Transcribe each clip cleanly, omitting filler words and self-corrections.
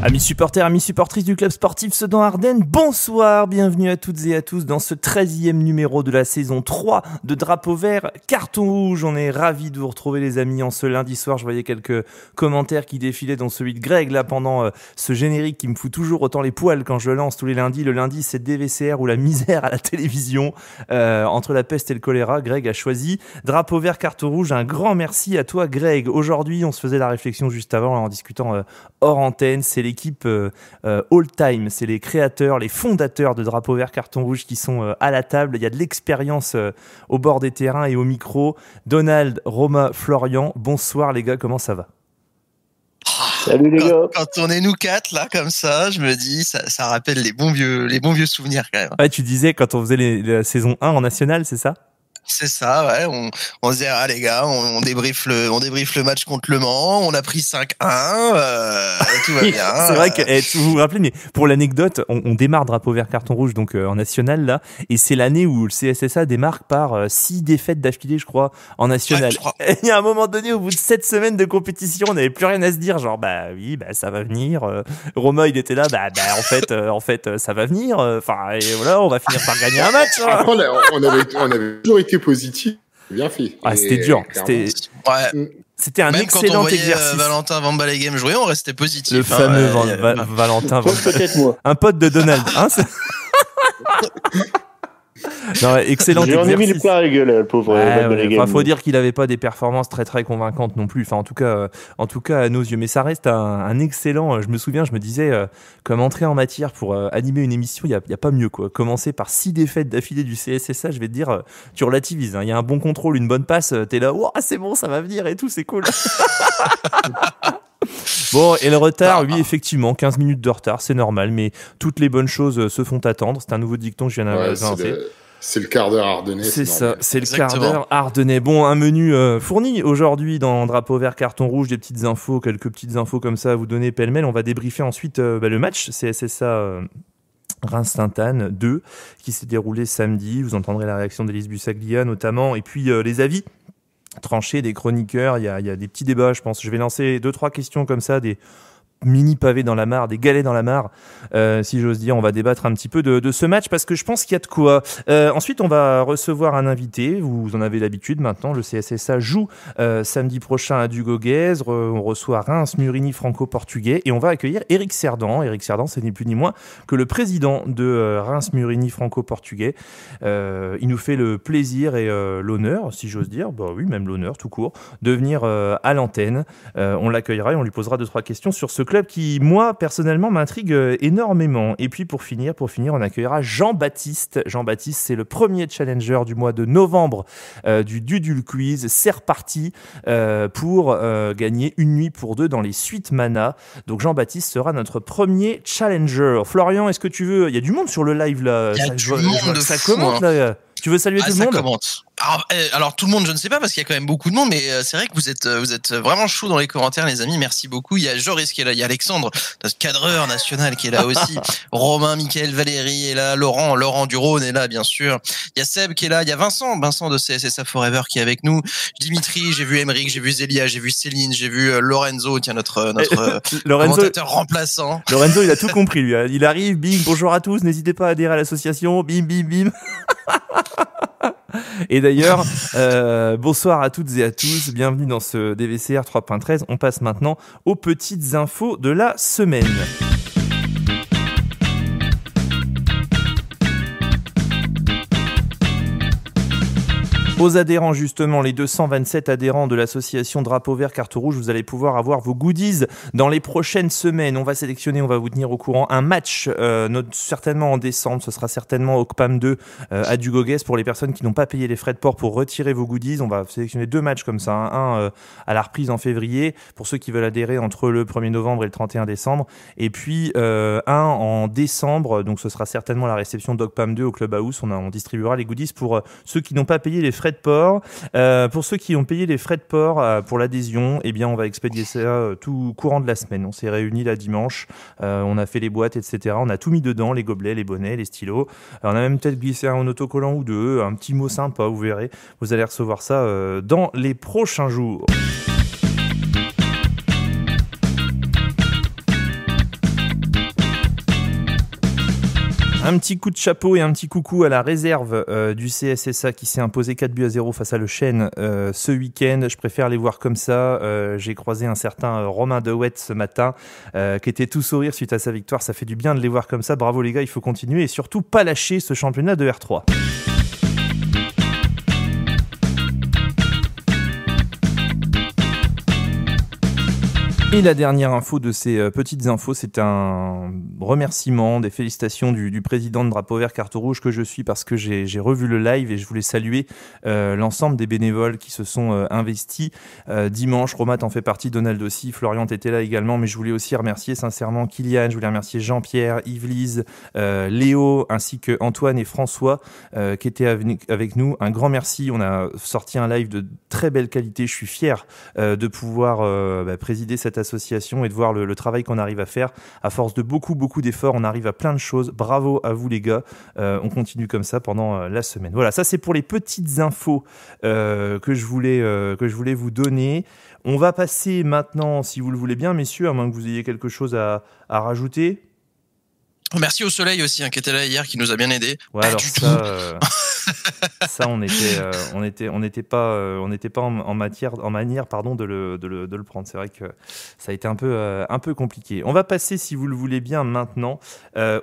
Amis supporters, amis supportrices du club sportif Sedan-Ardennes, bonsoir, bienvenue à toutes et à tous dans ce 13e numéro de la saison 3 de Drapeau Vert, Carton Rouge. On est ravis de vous retrouver les amis en ce lundi soir. Je voyais quelques commentaires qui défilaient dont celui de Greg là pendant ce générique qui me fout toujours autant les poils quand je le lance tous les lundis. Le lundi c'est DVCR ou la misère à la télévision. Entre la peste et le choléra, Greg a choisi Drapeau Vert, Carton Rouge. Un grand merci à toi Greg. Aujourd'hui on se faisait la réflexion juste avant en discutant hors antenne, c'est l'équipe all time, c'est les créateurs, les fondateurs de Drapeau Vert Carton Rouge qui sont à la table. Il y a de l'expérience au bord des terrains et au micro. Donald, Romain, Florian, bonsoir les gars, comment ça va? Salut les gars. Quand on est nous quatre là comme ça, je me dis ça rappelle les bons vieux souvenirs quand même. Ouais, tu disais quand on faisait la saison 1 en national, c'est ça? C'est ça, ouais. On se dit les gars, on débriefe le match contre Le Mans. On a pris 5-1, tout va bien. C'est vrai que vous vous rappelez, mais pour l'anecdote, on démarre Drapeau Vert Carton Rouge donc en national là, et c'est l'année où le CSSA démarque par 6 défaites d'affilée, je crois, en national. Ouais, et il y a un moment donné, au bout de 7 semaines de compétition, on n'avait plus rien à se dire, genre oui, ça va venir. Romain, il était là, en fait, ça va venir. Enfin, et voilà, on va finir par gagner un match. Hein. Après, on avait toujours été positif, bien fait. Ah, c'était dur. C'était un même excellent quand on exercice. Valentin Van Balleghem jouer, on restait positif. Le fameux Valentin Van peut-être moi. Un pote de Donald. Hein, non, excellent exercice. J'en ai mis le plat à la gueule, le pauvre Van Balleghem. Faut dire qu'il n'avait pas des performances très très convaincantes non plus. Enfin, en tout cas à nos yeux. Mais ça reste un excellent. Je me souviens, je me disais, comme entrée en matière pour animer une émission, il y a pas mieux quoi. Commencer par 6 défaites d'affilée du CSSA, je vais te dire, tu relativises. Il y a un bon contrôle, une bonne passe, t'es là, c'est bon, ça va venir et tout, c'est cool. Bon, et le retard, oui, effectivement, 15 minutes de retard, c'est normal, mais toutes les bonnes choses se font attendre. C'est un nouveau dicton que je viens d'inventer. C'est le quart d'heure ardennais. C'est ça, c'est le quart d'heure ardennais. Bon, un menu fourni aujourd'hui dans Drapeau Vert Carton Rouge, des petites infos, quelques petites infos comme ça à vous donner pêle-mêle. On va débriefer ensuite le match CSSA Reims-Sainte-Anne 2 qui s'est déroulé samedi. Vous entendrez la réaction d'Élise Bussaglia notamment, et puis les avis tranchés des chroniqueurs. Il y a des petits débats, je pense. Je vais lancer 2-3 questions comme ça, des mini pavés dans la mare, des galets dans la mare, si j'ose dire. On va débattre un petit peu de ce match parce que je pense qu'il y a de quoi. Ensuite, on va recevoir un invité. Vous en avez l'habitude maintenant. Le CSSA joue samedi prochain à Dugoguez. On reçoit Reims Murini franco-portugais et on va accueillir Éric Cerdan. Éric Cerdan, c'est ni plus ni moins que le président de Reims Murini franco-portugais. Il nous fait le plaisir et l'honneur, si j'ose dire, oui, même l'honneur tout court, de venir à l'antenne. On l'accueillera et on lui posera 2-3 questions sur ce club qui, moi, personnellement, m'intrigue énormément. Et puis, pour finir, on accueillera Jean-Baptiste. Jean-Baptiste, c'est le premier challenger du mois de novembre du Dudul Quiz. C'est reparti pour gagner une nuit pour 2 dans les suites Mana. Donc, Jean-Baptiste sera notre premier challenger. Florian, est-ce que tu veux... Il y a du monde sur le live, là. Il y a du monde de ça fou, commente, là. Tu veux saluer tout le monde? Ça commente. Alors tout le monde, je ne sais pas parce qu'il y a quand même beaucoup de monde, mais c'est vrai que vous êtes vraiment chaud dans les commentaires, les amis. Merci beaucoup. Il y a Joris qui est là, il y a Alexandre, notre cadreur national qui est là aussi. Romain, Mickaël, Valérie est là, Laurent du Rhône est là, bien sûr. Il y a Seb qui est là, il y a Vincent de CSSA Forever qui est avec nous. Dimitri, j'ai vu Emeric, j'ai vu Zélia, j'ai vu Céline, j'ai vu Lorenzo, tiens notre commentateur remplaçant. Lorenzo, il a tout compris lui. Il arrive, bim, bonjour à tous, n'hésitez pas à adhérer à l'association, bim, bim, bim. Et d'ailleurs, bonsoir à toutes et à tous, bienvenue dans ce DVCR 3.13. On passe maintenant aux petites infos de la semaine. Aux adhérents, justement, les 227 adhérents de l'association Drapeau Vert Carton Rouge, vous allez pouvoir avoir vos goodies dans les prochaines semaines. On va sélectionner, on va vous tenir au courant un match, certainement en décembre. Ce sera certainement au CPAM 2 à Dugoguez pour les personnes qui n'ont pas payé les frais de port pour retirer vos goodies. On va sélectionner 2 matchs comme ça, un à la reprise en février pour ceux qui veulent adhérer entre le 1er novembre et le 31 décembre, et puis un en décembre. Donc ce sera certainement la réception d'OCPAM 2 au Club House. On distribuera les goodies pour ceux qui n'ont pas payé les frais de port. Pour ceux qui ont payé les frais de port pour l'adhésion, eh bien on va expédier ça tout courant de la semaine. On s'est réunis là dimanche, on a fait les boîtes, etc. On a tout mis dedans, les gobelets, les bonnets, les stylos. On a même peut-être glissé un autocollant ou deux, un petit mot sympa, vous verrez. Vous allez recevoir ça dans les prochains jours. Un petit coup de chapeau et un petit coucou à la réserve du CSSA qui s'est imposé 4-0 face à Le Chêne ce week-end. Je préfère les voir comme ça. J'ai croisé un certain Romain Dewett ce matin qui était tout sourire suite à sa victoire. Ça fait du bien de les voir comme ça. Bravo les gars, il faut continuer et surtout pas lâcher ce championnat de R3. Et la dernière info de ces petites infos, c'est un remerciement, des félicitations du président de Drapeau Vert Carton Rouge que je suis parce que j'ai revu le live et je voulais saluer l'ensemble des bénévoles qui se sont investis. Dimanche, Romain en fait partie, Donald aussi, Florian était là également, mais je voulais aussi remercier sincèrement Kylian, je voulais remercier Jean-Pierre, Yves-Lise, Léo, ainsi que Antoine et François qui étaient avec nous. Un grand merci, on a sorti un live de très belle qualité, je suis fier de pouvoir présider cette association et de voir le travail qu'on arrive à faire. À force de beaucoup d'efforts, on arrive à plein de choses. Bravo à vous les gars. On continue comme ça pendant la semaine. Voilà, ça c'est pour les petites infos que je voulais vous donner. On va passer maintenant, si vous le voulez bien, messieurs, à moins que vous ayez quelque chose à rajouter. Merci au soleil aussi, qui était là hier, qui nous a bien aidés. Ouais, alors ça, on n'était pas en manière, pardon, de le prendre. C'est vrai que ça a été un peu compliqué. On va passer, si vous le voulez bien, maintenant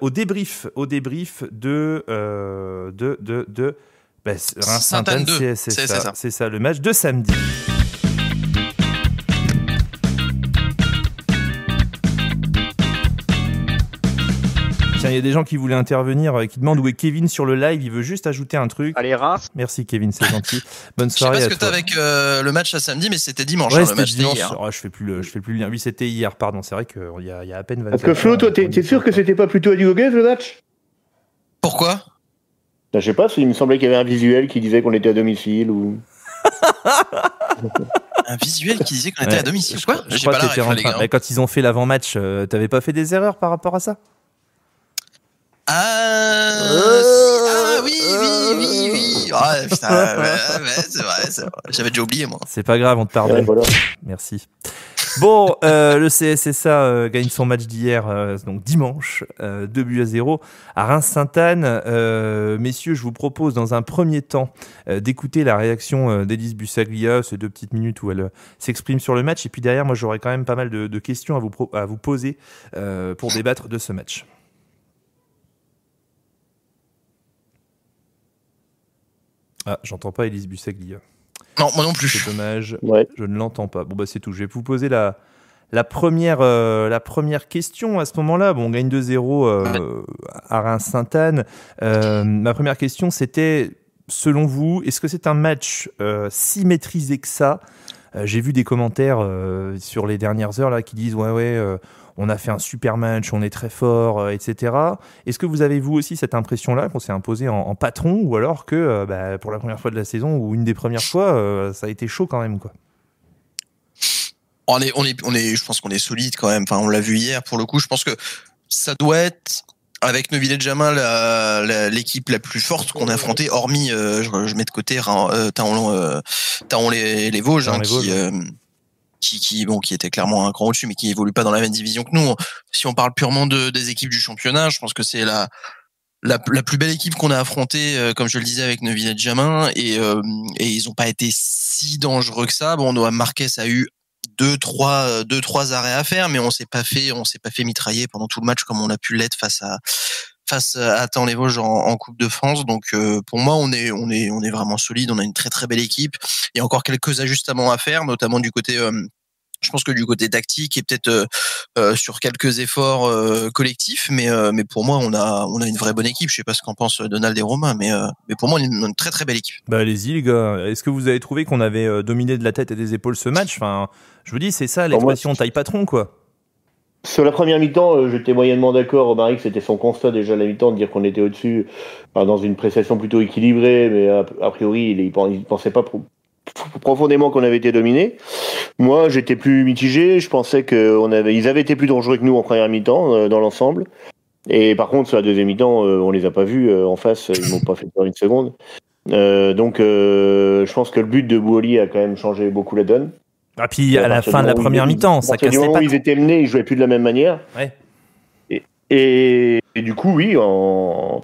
au débrief de Reims-Sainte-Anne 2. C'est ça, le match de samedi. Tiens, il y a des gens qui voulaient intervenir, qui demandent où est Kevin sur le live. Il veut juste ajouter un truc. Allez, Reims. Merci Kevin, c'est gentil. Bonne soirée à toi. Je sais pas ce que t'as avec le match à samedi, mais c'était dimanche. Ouais, le c'était match dimanche. hier. Oh, je fais plus le lien. Oui, c'était hier, pardon. C'est vrai qu'il y a à peine 24 Parce que Flo, toi, t'es sûr que c'était pas plutôt à Dugoguez le match? Pourquoi? Je sais pas, il me semblait qu'il y avait un visuel qui disait qu'on était à domicile ou. Un visuel qui disait qu'on était à domicile. Quoi? Je crois que t'étais en train. Quand ils ont fait l'avant-match, t'avais pas fait des erreurs par rapport à ça? Oui. Ah, putain, c'est vrai. J'avais déjà oublié, moi. C'est pas grave, on te pardonne. Ouais, voilà. Merci. Bon, le CSSA gagne son match d'hier, donc dimanche, 2-0 à Reims-Sainte-Anne. Messieurs, je vous propose dans un premier temps d'écouter la réaction d'Élise Bussaglia, ces 2 petites minutes où elle s'exprime sur le match. Et puis derrière, moi, j'aurai quand même pas mal de questions à vous poser pour débattre de ce match. Ah, j'entends pas Élise Bussaglia. Non, moi non plus. C'est dommage, Ouais. Je ne l'entends pas. Bon, c'est tout. Je vais vous poser la première question à ce moment-là. Bon, on gagne 2-0 à Reims-Sainte-Anne. Ma première question, c'était, selon vous, est-ce que c'est un match si maîtrisé que ça? J'ai vu des commentaires sur les dernières heures là, qui disent on a fait un super match, on est très fort, etc. Est-ce que vous avez vous aussi cette impression-là qu'on s'est imposé en patron, ou alors que pour la première fois de la saison ou une des premières fois, ça a été chaud quand même, quoi? Je pense qu'on est solide quand même. Enfin, on l'a vu hier pour le coup. Je pense que ça doit être, avec Neuvillette-Jamin, l'équipe la plus forte qu'on a affrontée, hormis, je mets de côté Taon les Vosges, qui était clairement un cran au-dessus, mais qui évolue pas dans la même division que nous. Si on parle purement des équipes du championnat, je pense que c'est la plus belle équipe qu'on a affrontée, comme je le disais, avec Neuvillette-Jamin, et ils ont pas été si dangereux que ça. Bon, Noam Marquez a eu deux, trois arrêts à faire, mais on s'est pas fait mitrailler pendant tout le match comme on a pu l'être face à Taon-les-Vosges en Coupe de France. Donc pour moi, on est vraiment solide. On a une très très belle équipe. Il y a encore quelques ajustements à faire, notamment du côté, je pense que du côté tactique et peut-être sur quelques efforts collectifs. Mais pour moi, on a une vraie bonne équipe. Je sais pas ce qu'en pensent Donald et Romain, mais pour moi, on a une très très belle équipe. Bah allez-y les gars. Est-ce que vous avez trouvé qu'on avait dominé de la tête et des épaules ce match? Enfin, je vous dis, c'est ça l'expression taille patron, quoi. Sur la première mi-temps, j'étais moyennement d'accord. Romaric, que c'était son constat déjà à la mi-temps de dire qu'on était au-dessus, dans une prestation plutôt équilibrée, mais a priori, il pensait pas profondément qu'on avait été dominé. Moi, j'étais plus mitigé. Je pensais ils avaient été plus dangereux que nous en première mi-temps dans l'ensemble. Et par contre, sur la deuxième mi-temps, on les a pas vus en face. Ils m'ont pas fait peur une seconde. Donc, je pense que le but de Bouholi a quand même changé beaucoup la donne. Ah, puis à la fin de la première mi-temps, ça casse les pattes. Ils étaient menés, ils jouaient plus de la même manière. Ouais. Et du coup, oui, on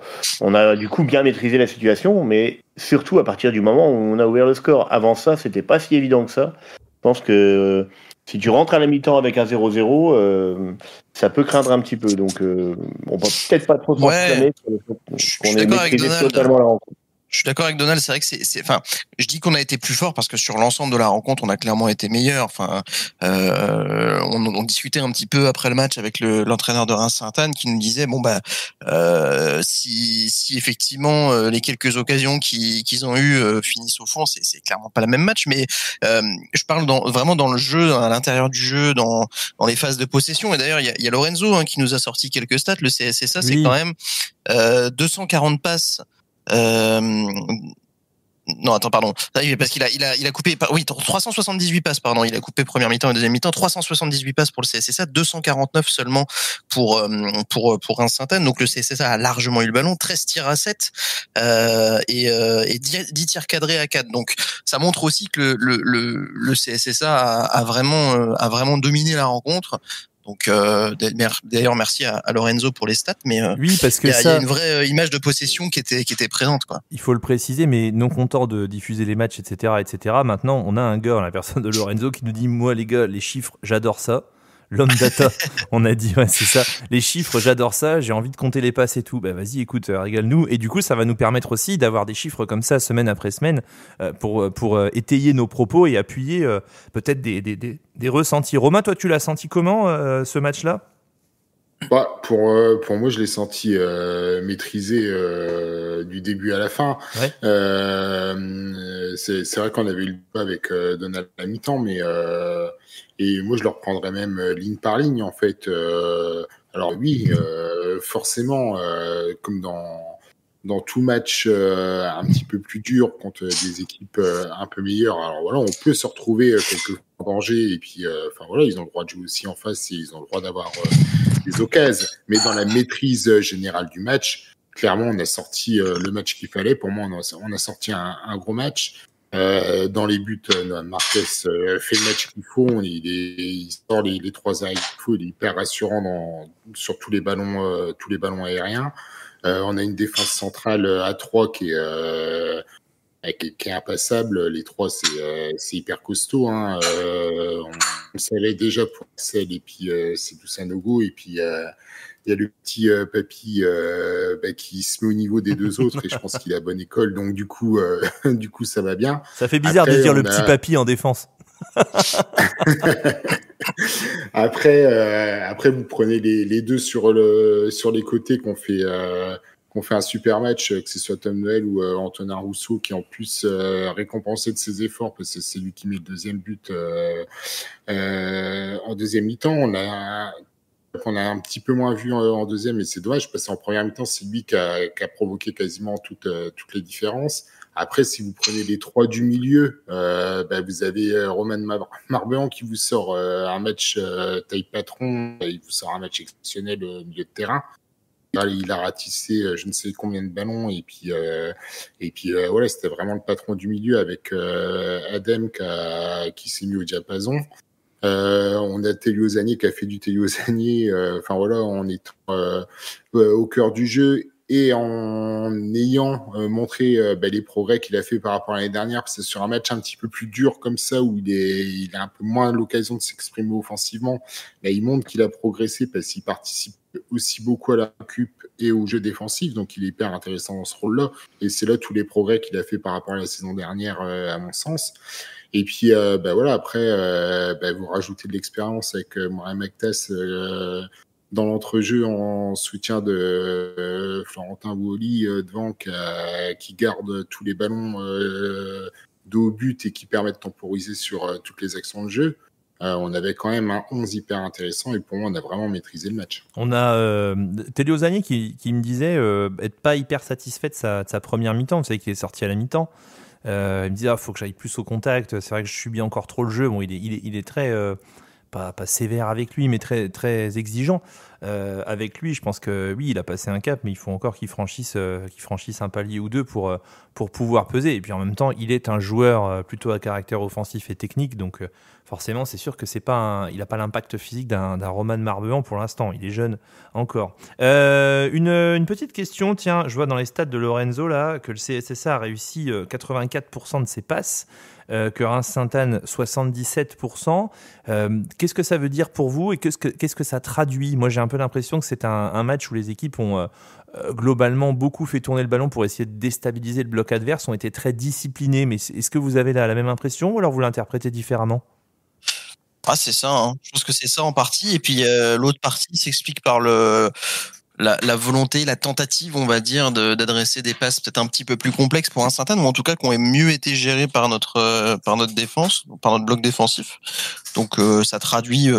a du coup bien maîtrisé la situation, mais surtout à partir du moment où on a ouvert le score. Avant ça, c'était pas si évident que ça. Je pense que si tu rentres à la mi-temps avec un 0-0, ça peut craindre un petit peu. Donc, on va peut-être pas trop s'enflammer qu'on ait maîtrisé totalement la rencontre. Je suis d'accord avec Donald, c'est vrai que enfin, je dis qu'on a été plus fort parce que sur l'ensemble de la rencontre, on a clairement été meilleur. Enfin, on discutait un petit peu après le match avec l'entraîneur de Reims-Sainte-Anne qui nous disait si effectivement les quelques occasions qu'ils ont eues finissent au fond, c'est clairement pas le même match. Mais je parle vraiment dans le jeu, à l'intérieur du jeu, dans les phases de possession. Et d'ailleurs, il y a Lorenzo qui nous a sorti quelques stats. Le CSSA, c'est quand même 240 passes. Non, attends, pardon. Parce qu'il a coupé, 378 passes, pardon. Il a coupé première mi-temps et deuxième mi-temps. 378 passes pour le CSSA, 249 seulement pour Reims-Sainte-Anne. Donc le CSSA a largement eu le ballon, 13 tirs à 7, et 10 tirs cadrés à 4. Donc ça montre aussi que le CSSA a vraiment dominé la rencontre. Donc d'ailleurs merci à Lorenzo pour les stats, mais oui, parce que il y a une vraie image de possession qui était présente, quoi. Il faut le préciser, mais non content de diffuser les matchs, etc., maintenant on a un gars, la personne de Lorenzo, qui nous dit: moi les gars, les chiffres, j'adore ça. L'homme data, on a dit, ouais, c'est ça. Les chiffres, j'adore ça, j'ai envie de compter les passes et tout. Bah vas-y, écoute, régale-nous. Et du coup, ça va nous permettre aussi d'avoir des chiffres comme ça, semaine après semaine, pour étayer nos propos et appuyer peut-être des ressentis. Romain, toi, tu l'as senti comment, ce match-là ? Pour moi, je l'ai senti maîtrisé du début à la fin. Ouais. C'est vrai qu'on avait eu le débat avec Donald à la mi-temps, mais et moi je le reprendrais même ligne par ligne en fait. Alors oui, forcément, comme dans tout match un petit peu plus dur contre des équipes un peu meilleures. Alors voilà, on peut se retrouver quelques en danger et puis enfin voilà, ils ont le droit de jouer aussi en face et ils ont le droit d'avoir des occasions. Mais dans la maîtrise générale du match, clairement, on a sorti le match qu'il fallait. Pour moi, on a sorti un gros match. Dans les buts, Marquez fait le match qu'il faut. Il sort les 3 arrêts qu'il faut. Il est hyper rassurant sur tous les ballons aériens. On a une défense centrale à 3 qui est impassable. Les 3, c'est hyper costaud. Hein. On savait déjà pour Axel et puis c'est Doussanogo. Et puis il y a le petit papy qui se met au niveau des deux autres et je pense qu'il a bonne école. Donc du coup, ça va bien. Ça fait bizarre de dire le petit papy en défense. Après, vous prenez les deux sur les côtés qu'on fait un super match, que ce soit Tom Noël ou Antonin Rousseau, qui en plus récompensé de ses efforts parce que c'est lui qui met le deuxième but en deuxième mi-temps. On a un petit peu moins vu en deuxième, et c'est dommage parce qu'en première mi-temps, c'est lui qui a provoqué quasiment toutes les différences. Après, si vous prenez les 3 du milieu, vous avez Roman Marbehan qui vous sort un match taille patron, il vous sort un match exceptionnel au milieu de terrain. Il a ratissé je ne sais combien de ballons et puis voilà, c'était vraiment le patron du milieu avec Adem qui s'est mis au diapason. On a Teliosani qui a fait du Teliosani. Enfin voilà, on est au cœur du jeu et en ayant montré les progrès qu'il a fait par rapport à l'année dernière, parce que sur un match un petit peu plus dur comme ça où il a un peu moins l'occasion de s'exprimer offensivement, là, il montre qu'il a progressé parce qu'il participe aussi beaucoup à la récup et au jeu défensif, donc il est hyper intéressant dans ce rôle-là. Et c'est là tous les progrès qu'il a fait par rapport à la saison dernière, à mon sens. Et puis voilà, après vous rajoutez de l'expérience avec Mohamed Maktas dans l'entrejeu en soutien de Florentin Woli devant qui garde tous les ballons de haut but et qui permet de temporiser sur toutes les actions de jeu. On avait quand même un 11 hyper intéressant et pour moi on a vraiment maîtrisé le match. On a Teliosani qui me disait être pas hyper satisfait de sa première mi-temps. Vous savez qu'il est sorti à la mi-temps. Il me disait faut que j'aille plus au contact, c'est vrai que je subis encore trop le jeu. Bon, il est très pas sévère avec lui, mais très très exigeant. avec lui. Je pense que oui, il a passé un cap, mais il faut encore qu'il franchisse un palier ou deux pour pouvoir peser. Et puis en même temps, il est un joueur plutôt à caractère offensif et technique, donc forcément, c'est sûr que il n'a pas l'impact physique d'un Roman Marbehan pour l'instant. Il est jeune encore. Une petite question, tiens, je vois dans les stats de Lorenzo là que le CSSA a réussi 84% de ses passes. Que Reims Sainte-Anne 77%. Qu'est-ce que ça veut dire pour vous et qu'est-ce que ça traduit ? Moi, j'ai un peu l'impression que c'est un match où les équipes ont globalement beaucoup fait tourner le ballon pour essayer de déstabiliser le bloc adverse, ont été très disciplinés. Mais est-ce que vous avez la même impression ou alors vous l'interprétez différemment ? Ah, c'est ça, hein. Je pense que c'est ça en partie. Et puis l'autre partie s'explique par la volonté, la tentative, on va dire, d'adresser des passes peut-être un petit peu plus complexes pour un certain, ou en tout cas qui ont mieux été gérées par notre défense, par notre bloc défensif. Donc ça traduit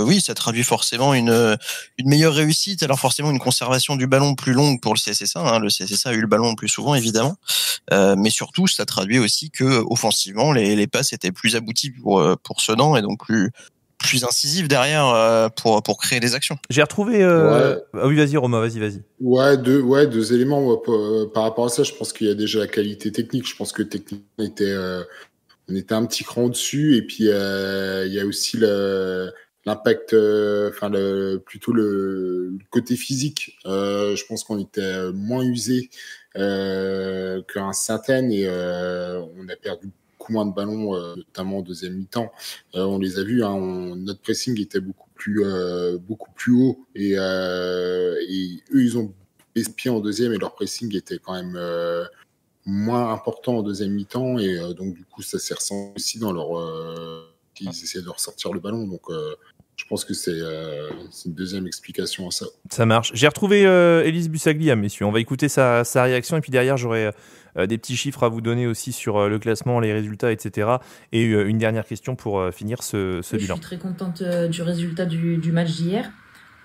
forcément une meilleure réussite. Alors forcément une conservation du ballon plus longue pour le CSSA. Hein. Le CSSA a eu le ballon le plus souvent, évidemment, mais surtout ça traduit aussi que offensivement les passes étaient plus abouties pour Sedan et donc plus incisif derrière pour créer des actions. J'ai retrouvé... Ah oui, vas-y Romain, vas-y. Ouais, deux éléments. Par rapport à ça, je pense qu'il y a déjà la qualité technique. Je pense que techniquement, on était un petit cran au-dessus. Et puis, il y a aussi l'impact, plutôt le côté physique. Je pense qu'on était moins usé qu'un Sainte-Anne et on a perdu moins de ballons, notamment en deuxième mi-temps. On les a vus, hein, notre pressing était beaucoup plus haut et eux, ils ont baissé pied en deuxième et leur pressing était quand même moins important en deuxième mi-temps et donc du coup, ça s'est ressenti aussi dans ils essaient de ressortir le ballon. Donc, je pense que c'est une deuxième explication à ça. Ça marche. J'ai retrouvé Élise Bussaglia, messieurs. On va écouter sa réaction et puis derrière, j'aurai des petits chiffres à vous donner aussi sur le classement, les résultats, etc. Et une dernière question pour finir ce bilan. Je suis très contente du résultat du match d'hier.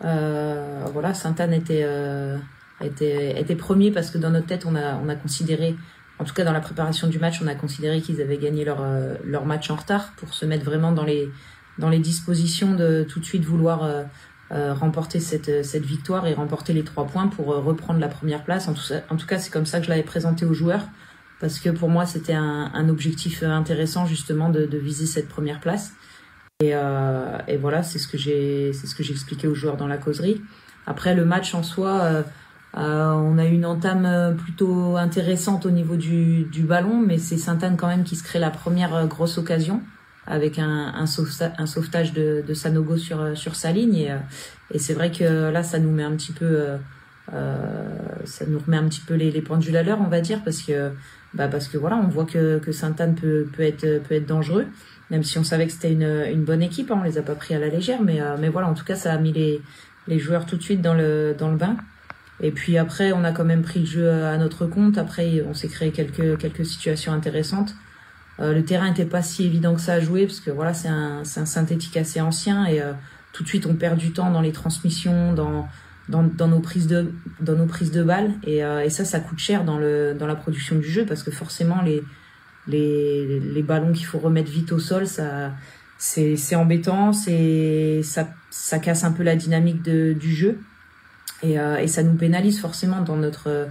Voilà, Sainte-Anne était premier parce que dans notre tête, on a considéré, en tout cas dans la préparation du match, on a considéré qu'ils avaient gagné leur match en retard pour se mettre vraiment dans les dispositions de tout de suite vouloir remporter cette victoire et remporter les 3 points pour reprendre la première place. En tout cas, c'est comme ça que je l'avais présenté aux joueurs, parce que pour moi, c'était un objectif intéressant justement de viser cette première place. Et voilà, c'est ce que j'ai expliqué aux joueurs dans la causerie. Après, le match en soi, on a eu une entame plutôt intéressante au niveau du ballon, mais c'est Sainte-Anne quand même qui se crée la première grosse occasion, avec un sauvetage de Sanogo sur sa ligne et c'est vrai que là ça nous met un petit peu ça nous remet un petit peu les pendules à l'heure, on va dire, parce que voilà, on voit que Sainte-Anne peut être dangereux, même si on savait que c'était une bonne équipe, hein, on les a pas pris à la légère, mais voilà, en tout cas ça a mis les joueurs tout de suite dans le bain. Et puis après on a quand même pris le jeu à notre compte. Après on s'est créé quelques situations intéressantes. Le terrain n'était pas si évident que ça à jouer, parce que voilà, c'est un synthétique assez ancien et tout de suite on perd du temps dans les transmissions, dans nos prises de balles et ça coûte cher dans la production du jeu, parce que forcément les ballons qu'il faut remettre vite au sol, ça c'est embêtant, ça casse un peu la dynamique du jeu et ça nous pénalise forcément dans notre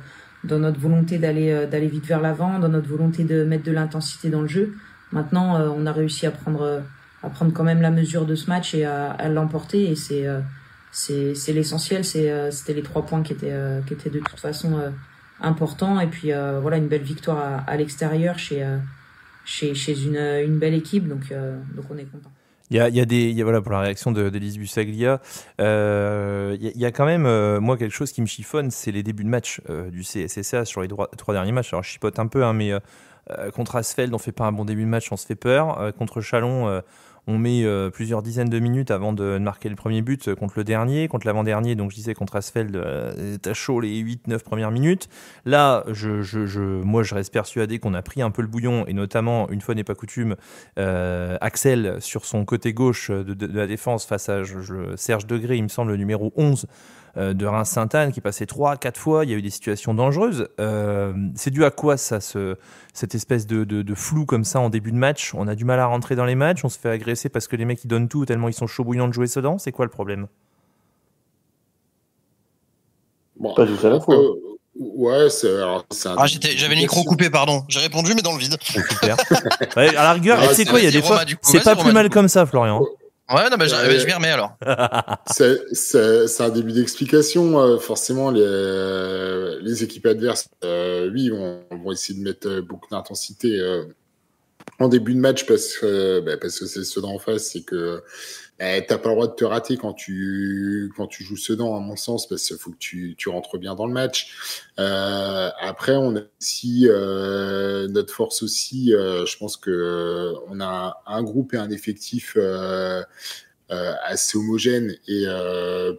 volonté d'aller vite vers l'avant, dans notre volonté de mettre de l'intensité dans le jeu. Maintenant, on a réussi à prendre quand même la mesure de ce match et à l'emporter, et c'est l'essentiel. C'était les 3 points qui étaient de toute façon importants, et puis voilà, une belle victoire à l'extérieur chez une belle équipe, donc on est content. Il y a voilà, pour la réaction d'Élise Bussaglia, il y a quand même moi quelque chose qui me chiffonne, c'est les débuts de match du CSSA sur les 3 derniers matchs. Alors je chipote un peu, hein, mais contre Asfeld on fait pas un bon début de match, on se fait peur. Contre Chalon on met plusieurs dizaines de minutes avant de marquer le premier but. Contre le dernier, contre l'avant-dernier, donc je disais contre Asfeld, t'as chaud les 8-9 premières minutes. Là, moi je reste persuadé qu'on a pris un peu le bouillon, et notamment, une fois n'est pas coutume, Axel sur son côté gauche de la défense face à Serge Degré, il me semble, le numéro 11 de Reims Sainte-Anne, qui passait 3-4 fois. Il y a eu des situations dangereuses. C'est dû à quoi ça, cette espèce de flou comme ça en début de match? On a du mal à rentrer dans les matchs, on se fait agresser parce que les mecs ils donnent tout tellement ils sont chauds bouillants de jouer Sedan. C'est quoi le problème? Bon, pas tout ça à la fois. Ouais, j'avais le micro coupé, pardon. J'ai répondu, mais dans le vide. Super. Ouais, à la rigueur, tu sais quoi, il y a des fois, c'est pas plus mal comme ça, Florian. Ouais, non, je m'y remets alors. C'est un début d'explication. Forcément, les équipes adverses, oui, vont essayer de mettre beaucoup d'intensité en début de match parce que c'est ceux d'en face, c'est que t'as pas le droit de te rater quand tu joues Sedan, à mon sens, parce qu'il faut que tu rentres bien dans le match. Après, on a aussi notre force aussi. Je pense que on a un groupe et un effectif assez homogène et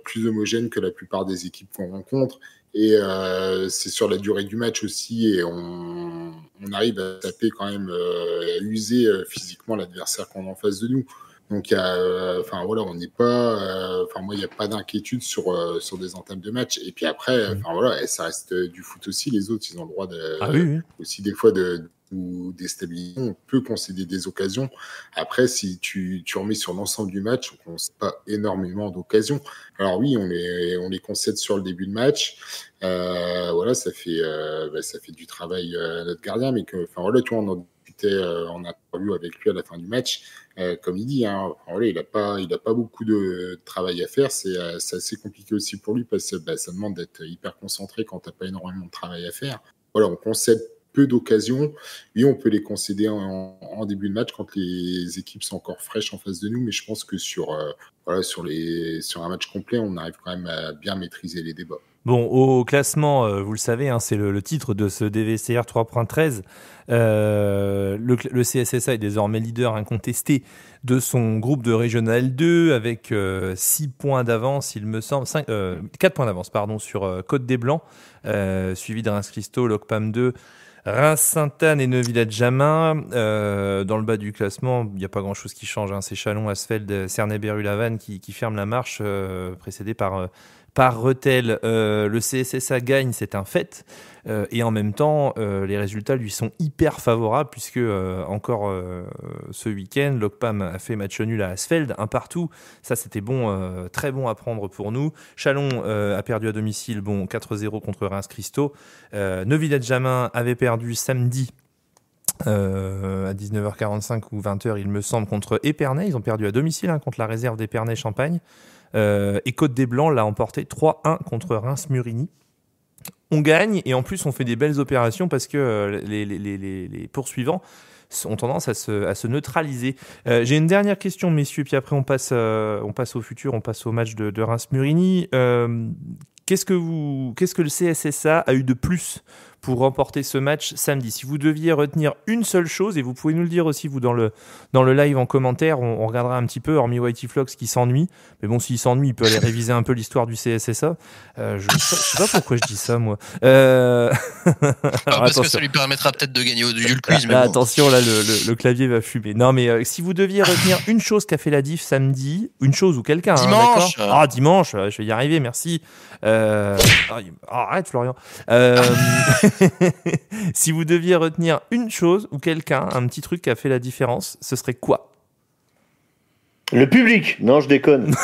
plus homogène que la plupart des équipes qu'on rencontre. Et c'est sur la durée du match aussi, et on arrive à taper quand même, et à user physiquement l'adversaire qu'on a en face de nous. Donc, voilà, on n'est pas. Moi, il n'y a pas d'inquiétude sur des entames de match. Et puis après, voilà, ça reste du foot aussi. Les autres, ils ont le droit aussi des fois de nous déstabiliser. On peut concéder des occasions. Après, si tu remets sur l'ensemble du match, on ne concède pas énormément d'occasions. Alors oui, on les concède sur le début de match. Voilà, ça fait du travail à notre gardien, mais tu vois, on en discutait en interview avec lui à la fin du match. Comme il dit, voilà, il a pas beaucoup de travail à faire. C'est assez compliqué aussi pour lui parce que ça demande d'être hyper concentré quand t'as pas énormément de travail à faire. Voilà, on concède peu d'occasions. Oui, on peut les concéder en début de match quand les équipes sont encore fraîches en face de nous, mais je pense que sur un match complet, on arrive quand même à bien maîtriser les débats. Bon, au classement, vous le savez, c'est le titre de ce DVCR 3.13. Le CSSA est désormais leader incontesté de son groupe de Régional 2 avec 6 points d'avance, il me semble, 4 points d'avance sur Côte des Blancs, suivi de Reims-Christo, Locpam 2, Reims-Sainte-Anne et Neuvillette-Jamin. Dans le bas du classement, il n'y a pas grand-chose qui change. C'est Chalon, Asfeld, Cernay-Beru-Lavanne qui ferment la marche, précédé par Rethel. Le CSSA gagne, c'est un fait. Et en même temps, les résultats lui sont hyper favorables puisque encore ce week-end, Locpam a fait match nul à Asfeld, un partout. Ça, c'était bon, très bon à prendre pour nous. Chalon a perdu à domicile, 4-0 contre Reims-Christo. Neuvillette-Jamin avait perdu samedi à 19h45 ou 20h, il me semble, contre Épernay. Ils ont perdu à domicile contre la réserve d'Épernay-Champagne. Et Côte des Blancs l'a emporté 3-1 contre Reims-Murigny. On gagne et en plus on fait des belles opérations parce que les poursuivants ont tendance à se neutraliser. J'ai une dernière question, messieurs, puis après on passe au futur, on passe au match de Reims-Murigny. Qu'est-ce que le CSSA a eu de plus pour remporter ce match samedi? Si vous deviez retenir une seule chose, et vous pouvez nous le dire aussi, vous, dans le live en commentaire, on regardera un petit peu, hormis Whitey Flox qui s'ennuie. Mais bon, s'il s'ennuie, il peut aller réviser un peu l'histoire du CSSA. Je sais pas pourquoi je dis ça, moi. Parce que ça lui permettra peut-être de gagner au quiz. Mais attention, là, le clavier va fumer. Non, mais si vous deviez retenir une chose qu'a fait la diff samedi, une chose ou quelqu'un, dimanche. D'accord dimanche, je vais y arriver, merci. Arrête, Florian. Si vous deviez retenir une chose ou quelqu'un, un petit truc qui a fait la différence, ce serait quoi? Le public. Non, je déconne.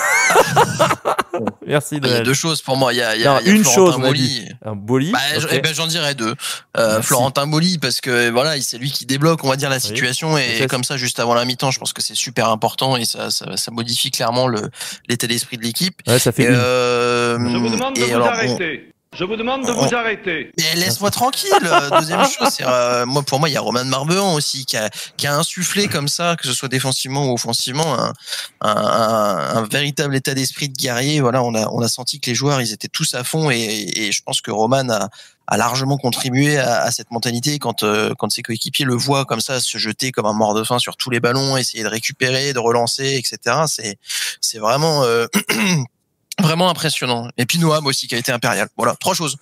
Merci. Il y a deux choses pour moi. Il y a une Florentin chose. Boli. J'en dirais deux. Florentin Boli, parce que voilà, c'est lui qui débloque, on va dire, la situation. Oui. Et comme ça, juste avant la mi-temps, je pense que c'est super important et ça modifie clairement l'état d'esprit de l'équipe. Ouais, ça fait Je vous demande de vous arrêter. Je vous demande de vous arrêter. Mais laisse-moi tranquille. Deuxième chose, pour moi, il y a Roman Marbehan aussi qui a insufflé comme ça, que ce soit défensivement ou offensivement, un véritable état d'esprit de guerrier. Voilà, on a senti que les joueurs, ils étaient tous à fond et je pense que Roman a largement contribué à cette mentalité quand ses coéquipiers le voient comme ça se jeter comme un mort de faim sur tous les ballons, essayer de récupérer, de relancer, etc. C'est vraiment vraiment impressionnant. Et puis Noam aussi qui a été impérial. Voilà, 3 choses.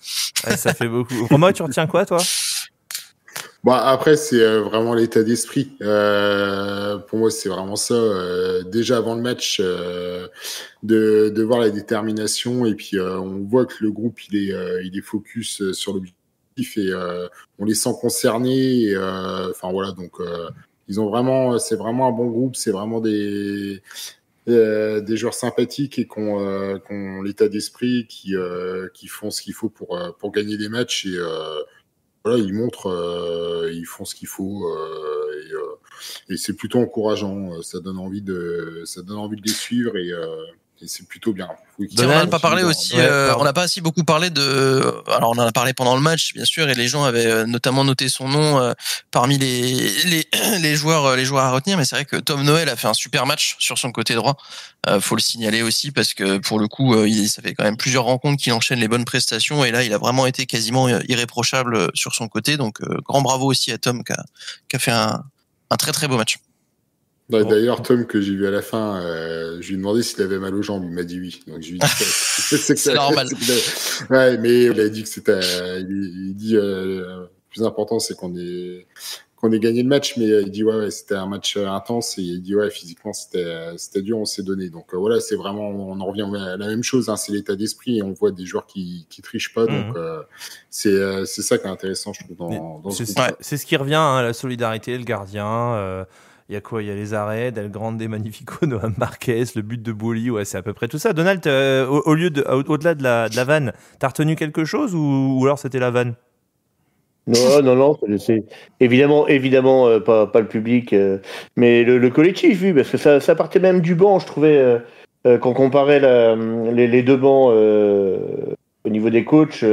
Ouais, ça fait beaucoup. Romain, tu retiens quoi, toi? Après, c'est vraiment l'état d'esprit. Pour moi, c'est vraiment ça. Déjà avant le match, de voir la détermination et puis on voit que le groupe il est focus sur l'objectif et on les sent concernés. Donc ils ont vraiment, c'est vraiment un bon groupe. C'est vraiment des joueurs sympathiques et qui ont l'état d'esprit, qui font ce qu'il faut pour gagner des matchs et voilà, ils montrent, ils font ce qu'il faut et c'est plutôt encourageant. Ça donne envie de les suivre et c'est plutôt bien. On n'a pas parlé aussi. On n'a pas assez beaucoup parlé de. Alors on en a parlé pendant le match, bien sûr, et les gens avaient notamment noté son nom parmi les joueurs à retenir. Mais c'est vrai que Tom Noël a fait un super match sur son côté droit. Faut le signaler aussi parce que pour le coup, ça fait quand même plusieurs rencontres qu'il enchaîne les bonnes prestations et là, il a vraiment été quasiment irréprochable sur son côté. Donc grand bravo aussi à Tom qui a fait un très très beau match. D'ailleurs, Tom, que j'ai vu à la fin, je lui ai demandé s'il avait mal aux jambes. Il m'a dit oui. Donc, je lui ai dit c'est normal. Ouais, mais il a dit que c'était, il dit, le plus important, c'est qu'on ait gagné le match, mais il dit, ouais, c'était un match intense et il dit, ouais, physiquement, c'était dur, on s'est donné. Donc, voilà, c'est vraiment, on en revient à la même chose, hein, c'est l'état d'esprit et on voit des joueurs qui trichent pas. Donc, c'est ça qui est intéressant, je trouve, dans ce groupe. C'est ce qui revient, hein, la solidarité, le gardien, il y a quoi? Il y a les arrêts, Del Grande, Magnifico, Noam Marquez, le but de Bouli, ouais, c'est à peu près tout ça. Donald, au-delà de la vanne, t'as retenu quelque chose ou alors c'était la vanne? Non, c'est évidemment pas le public, mais le collectif, oui, parce que ça partait même du banc, je trouvais, quand on comparait les deux bancs au niveau des coachs,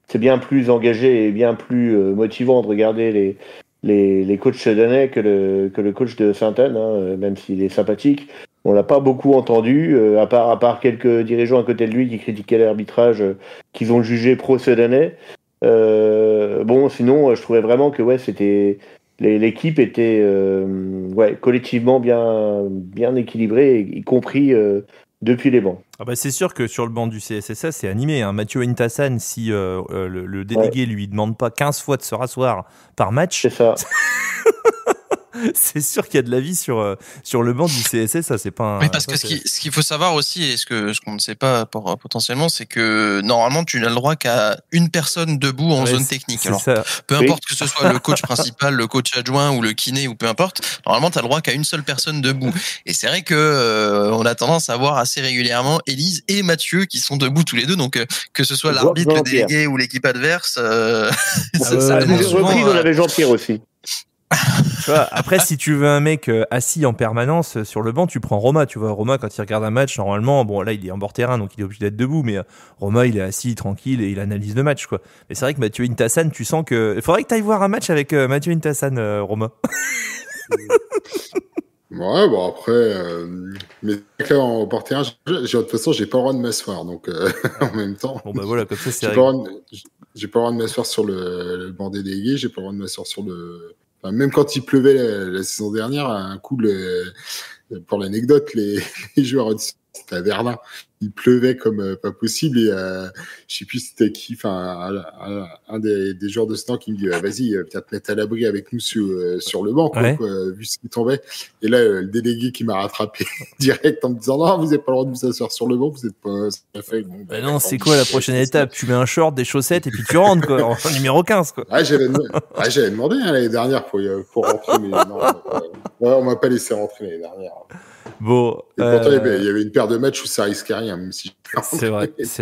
c'est bien plus engagé et bien plus motivant de regarder les coachs sudanais que le coach de Sainte-Anne, hein, même s'il est sympathique. On l'a pas beaucoup entendu, à part quelques dirigeants à côté de lui qui critiquaient l'arbitrage qu'ils ont jugé pro-sudanais. Bon, sinon, je trouvais vraiment que c'était l'équipe était collectivement bien équilibrée, y compris depuis les bancs. Ah bah c'est sûr que sur le banc du CSSA, c'est animé. Hein. Mathieu Intassan, si le délégué lui demande pas 15 fois de se rasseoir par match, c'est ça. C'est sûr qu'il y a de la vie sur le banc du CSSA, c'est pas un... Mais parce que ce qu'il faut savoir aussi, et ce qu'on ne sait pas potentiellement, c'est que normalement tu n'as le droit qu'à une personne debout en zone technique. Alors, peu importe que ce soit le coach principal, le coach adjoint ou le kiné ou peu importe, normalement tu as le droit qu'à une seule personne debout. Et c'est vrai que on a tendance à voir assez régulièrement Élise et Mathieu qui sont debout tous les deux, donc que ce soit l'arbitre, le délégué ou l'équipe adverse. On avait Jean-Pierre aussi. Tu vois, après, si tu veux un mec assis en permanence sur le banc, tu prends Roma. Tu vois, Roma, quand il regarde un match, normalement, bon, là, il est en bord terrain, donc il est obligé d'être debout, mais Roma, il est assis, tranquille, et il analyse le match, quoi. Mais c'est vrai que Mathieu Intassan, tu sens que... Il faudrait que tu ailles voir un match avec Mathieu Intassan, Roma. Ouais, bon, après... mais là, en bord terrain, de toute façon, j'ai pas le droit de m'asseoir, donc en même temps... Bon, bah voilà, comme ça, c'est j'ai pas le droit de m'asseoir sur le banc des délégués, j'ai pas le droit de m'asseoir sur le... Enfin, même quand il pleuvait la saison dernière, un coup, pour l'anecdote, les joueurs c'était à Berlin, il pleuvait comme pas possible et je sais plus c'était qui, enfin un des joueurs de ce temps qui me dit vas-y viens te mettre à l'abri avec nous sur le banc quoi, vu ce qui tombait. Et là le délégué qui m'a rattrapé direct en me disant non, vous n'avez pas le droit de vous asseoir sur le banc, vous n'êtes pas fait. Bon, non, c'est quoi la prochaine étape? Tu mets un short, des chaussettes et puis tu rentres quoi, en numéro 15 quoi. J'avais demandé l'année dernière pour rentrer, mais non, on m'a pas laissé rentrer l'année dernière. Bon, et pourtant, il y avait une paire de matchs où ça risquait rien, même si. C'est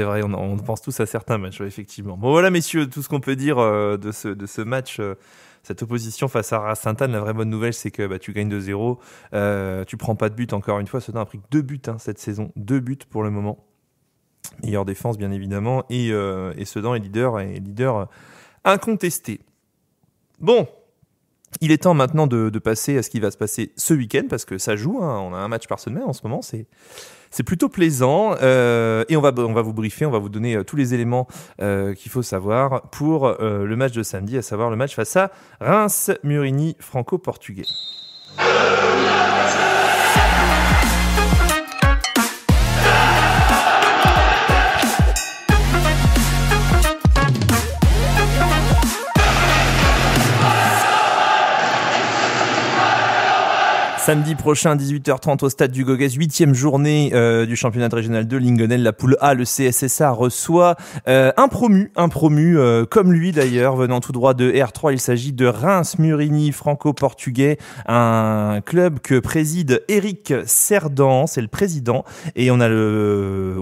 vrai, on pense tous à certains matchs, effectivement. Bon, voilà, messieurs, tout ce qu'on peut dire de ce match, cette opposition face à Sainte-Anne. La vraie bonne nouvelle, c'est que tu gagnes 2-0. Tu prends pas de but, encore une fois. Sedan a pris que 2 buts cette saison. 2 buts pour le moment. Meilleure défense, bien évidemment. Et Sedan est leader incontesté. Bon. Il est temps maintenant de passer à ce qui va se passer ce week-end, parce que ça joue, hein, on a un match par semaine en ce moment, c'est plutôt plaisant, et on va vous briefer, on va vous donner tous les éléments qu'il faut savoir pour le match de samedi, à savoir le match face à Reims Murini franco-portugais. Samedi prochain, 18h30 au stade du Goguès, 8e journée du championnat régional de Lingonel. La poule A, le CSSA, reçoit un promu comme lui d'ailleurs, venant tout droit de R3. Il s'agit de Reims-Murigny, franco-portugais, un club que préside Eric Cerdan, c'est le président, et on a le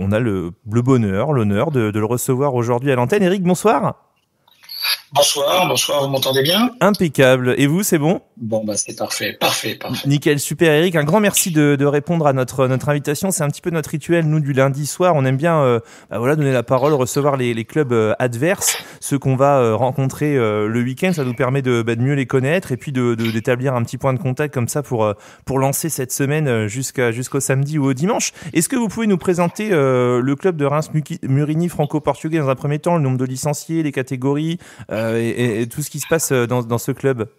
l'honneur de le recevoir aujourd'hui à l'antenne. Eric, bonsoir. Bonsoir, vous m'entendez bien ? Impeccable. Et vous, c'est bon ? Bon, c'est parfait. Nickel, super Eric. Un grand merci de répondre à notre invitation. C'est un petit peu notre rituel, nous, du lundi soir. On aime bien donner la parole, recevoir les clubs adverses, ceux qu'on va rencontrer le week-end. Ça nous permet de mieux les connaître et puis d'établir un petit point de contact comme ça pour lancer cette semaine jusqu'au samedi ou au dimanche. Est-ce que vous pouvez nous présenter le club de Reims-Murigny franco-portugais dans un premier temps, le nombre de licenciés, les catégories et tout ce qui se passe dans ce club?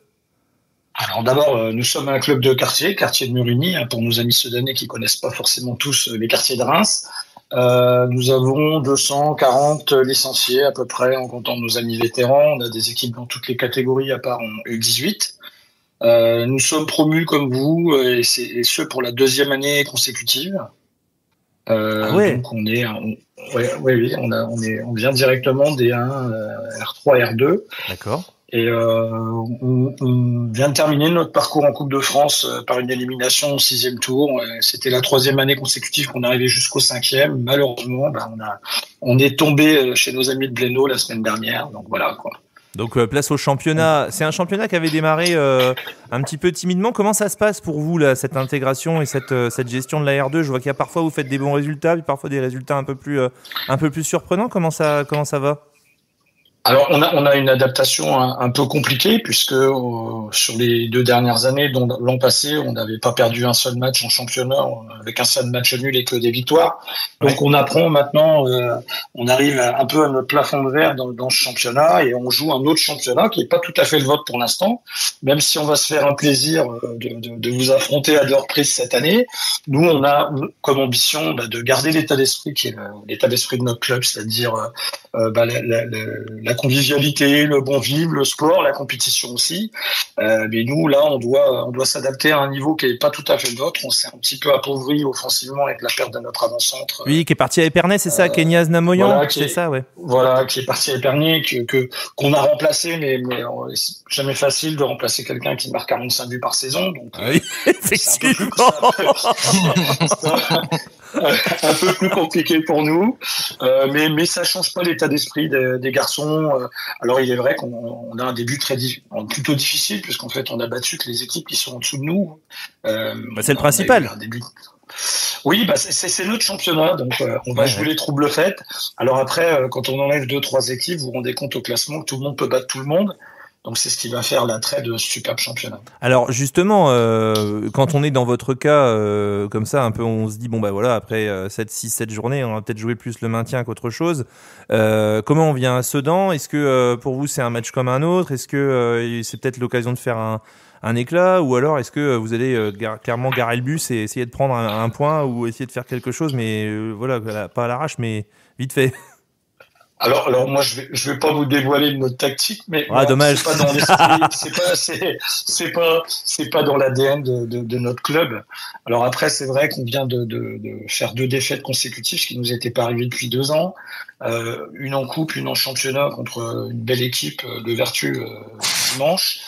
Alors d'abord, nous sommes un club de quartier de Murigny, pour nos amis sedanais qui connaissent pas forcément tous les quartiers de Reims. Nous avons 240 licenciés à peu près en comptant nos amis vétérans. On a des équipes dans toutes les catégories à part en U18. Nous sommes promus comme vous et ce pour la 2e année consécutive. Donc on est, on vient directement des 1 R3 R2. D'accord. Et on vient de terminer notre parcours en Coupe de France par une élimination au 6e tour. C'était la 3e année consécutive qu'on arrivait jusqu'au 5e. Malheureusement, on est tombé chez nos amis de Blénaud la semaine dernière. Donc voilà quoi. Donc place au championnat. C'est un championnat qui avait démarré un petit peu timidement. Comment ça se passe pour vous là, cette intégration et cette gestion de la R2 ? Je vois qu'il y a parfois vous faites des bons résultats, puis parfois des résultats un peu plus surprenants. Comment ça va ? Alors on a une adaptation un peu compliquée puisque sur les 2 dernières années, dont l'an passé, on n'avait pas perdu un seul match en championnat avec un seul match nul et que des victoires. Donc on apprend maintenant, on arrive un peu à notre plafond de verre dans ce championnat et on joue un autre championnat qui est pas tout à fait le vôtre pour l'instant, même si on va se faire un plaisir de vous affronter à 2 reprises cette année. Nous on a comme ambition de garder l'état d'esprit qui est l'état d'esprit de notre club, c'est-à-dire la convivialité, le bon vivre, le sport, la compétition aussi. Mais nous, là, on doit s'adapter à un niveau qui est pas tout à fait le nôtre. On s'est un petit peu appauvri offensivement avec la perte de notre avant-centre. Oui, qui est parti à Épernay, c'est ça, Kenyas Namoyan, c'est ça, ouais. Voilà, qui est parti à Épernay, qu'on a remplacé, mais c'est jamais facile de remplacer quelqu'un qui marque 45 buts par saison. Donc, oui, effectivement. Un peu plus compliqué pour nous, mais ça change pas l'état d'esprit des garçons. Alors il est vrai qu'on a un début plutôt difficile puisqu'en fait on a battu que les équipes qui sont en dessous de nous. C'est le principal. Oui, c'est notre championnat, donc on va jouer les troubles faites. Alors après, quand on enlève 2-3 équipes, vous vous rendez compte au classement que tout le monde peut battre tout le monde. Donc c'est ce qui va faire l'attrait de ce superbe championnat. Alors justement, quand on est dans votre cas comme ça, un peu, on se dit après 7 journées, on va peut-être jouer plus le maintien qu'autre chose. Comment on vient à Sedan ? Est-ce que pour vous c'est un match comme un autre ? Est-ce que c'est peut-être l'occasion de faire un éclat ? Ou alors est-ce que vous allez clairement garer le bus et essayer de prendre un point ou essayer de faire quelque chose, mais pas à l'arrache, mais vite fait ? Alors moi je vais pas vous dévoiler notre tactique, mais dommage. C'est pas dans l'esprit, c'est pas dans l'ADN de notre club. Alors après c'est vrai qu'on vient de faire 2 défaites consécutives, ce qui nous était pas arrivé depuis 2 ans. Une en coupe, une en championnat contre une belle équipe de Vertu dimanche.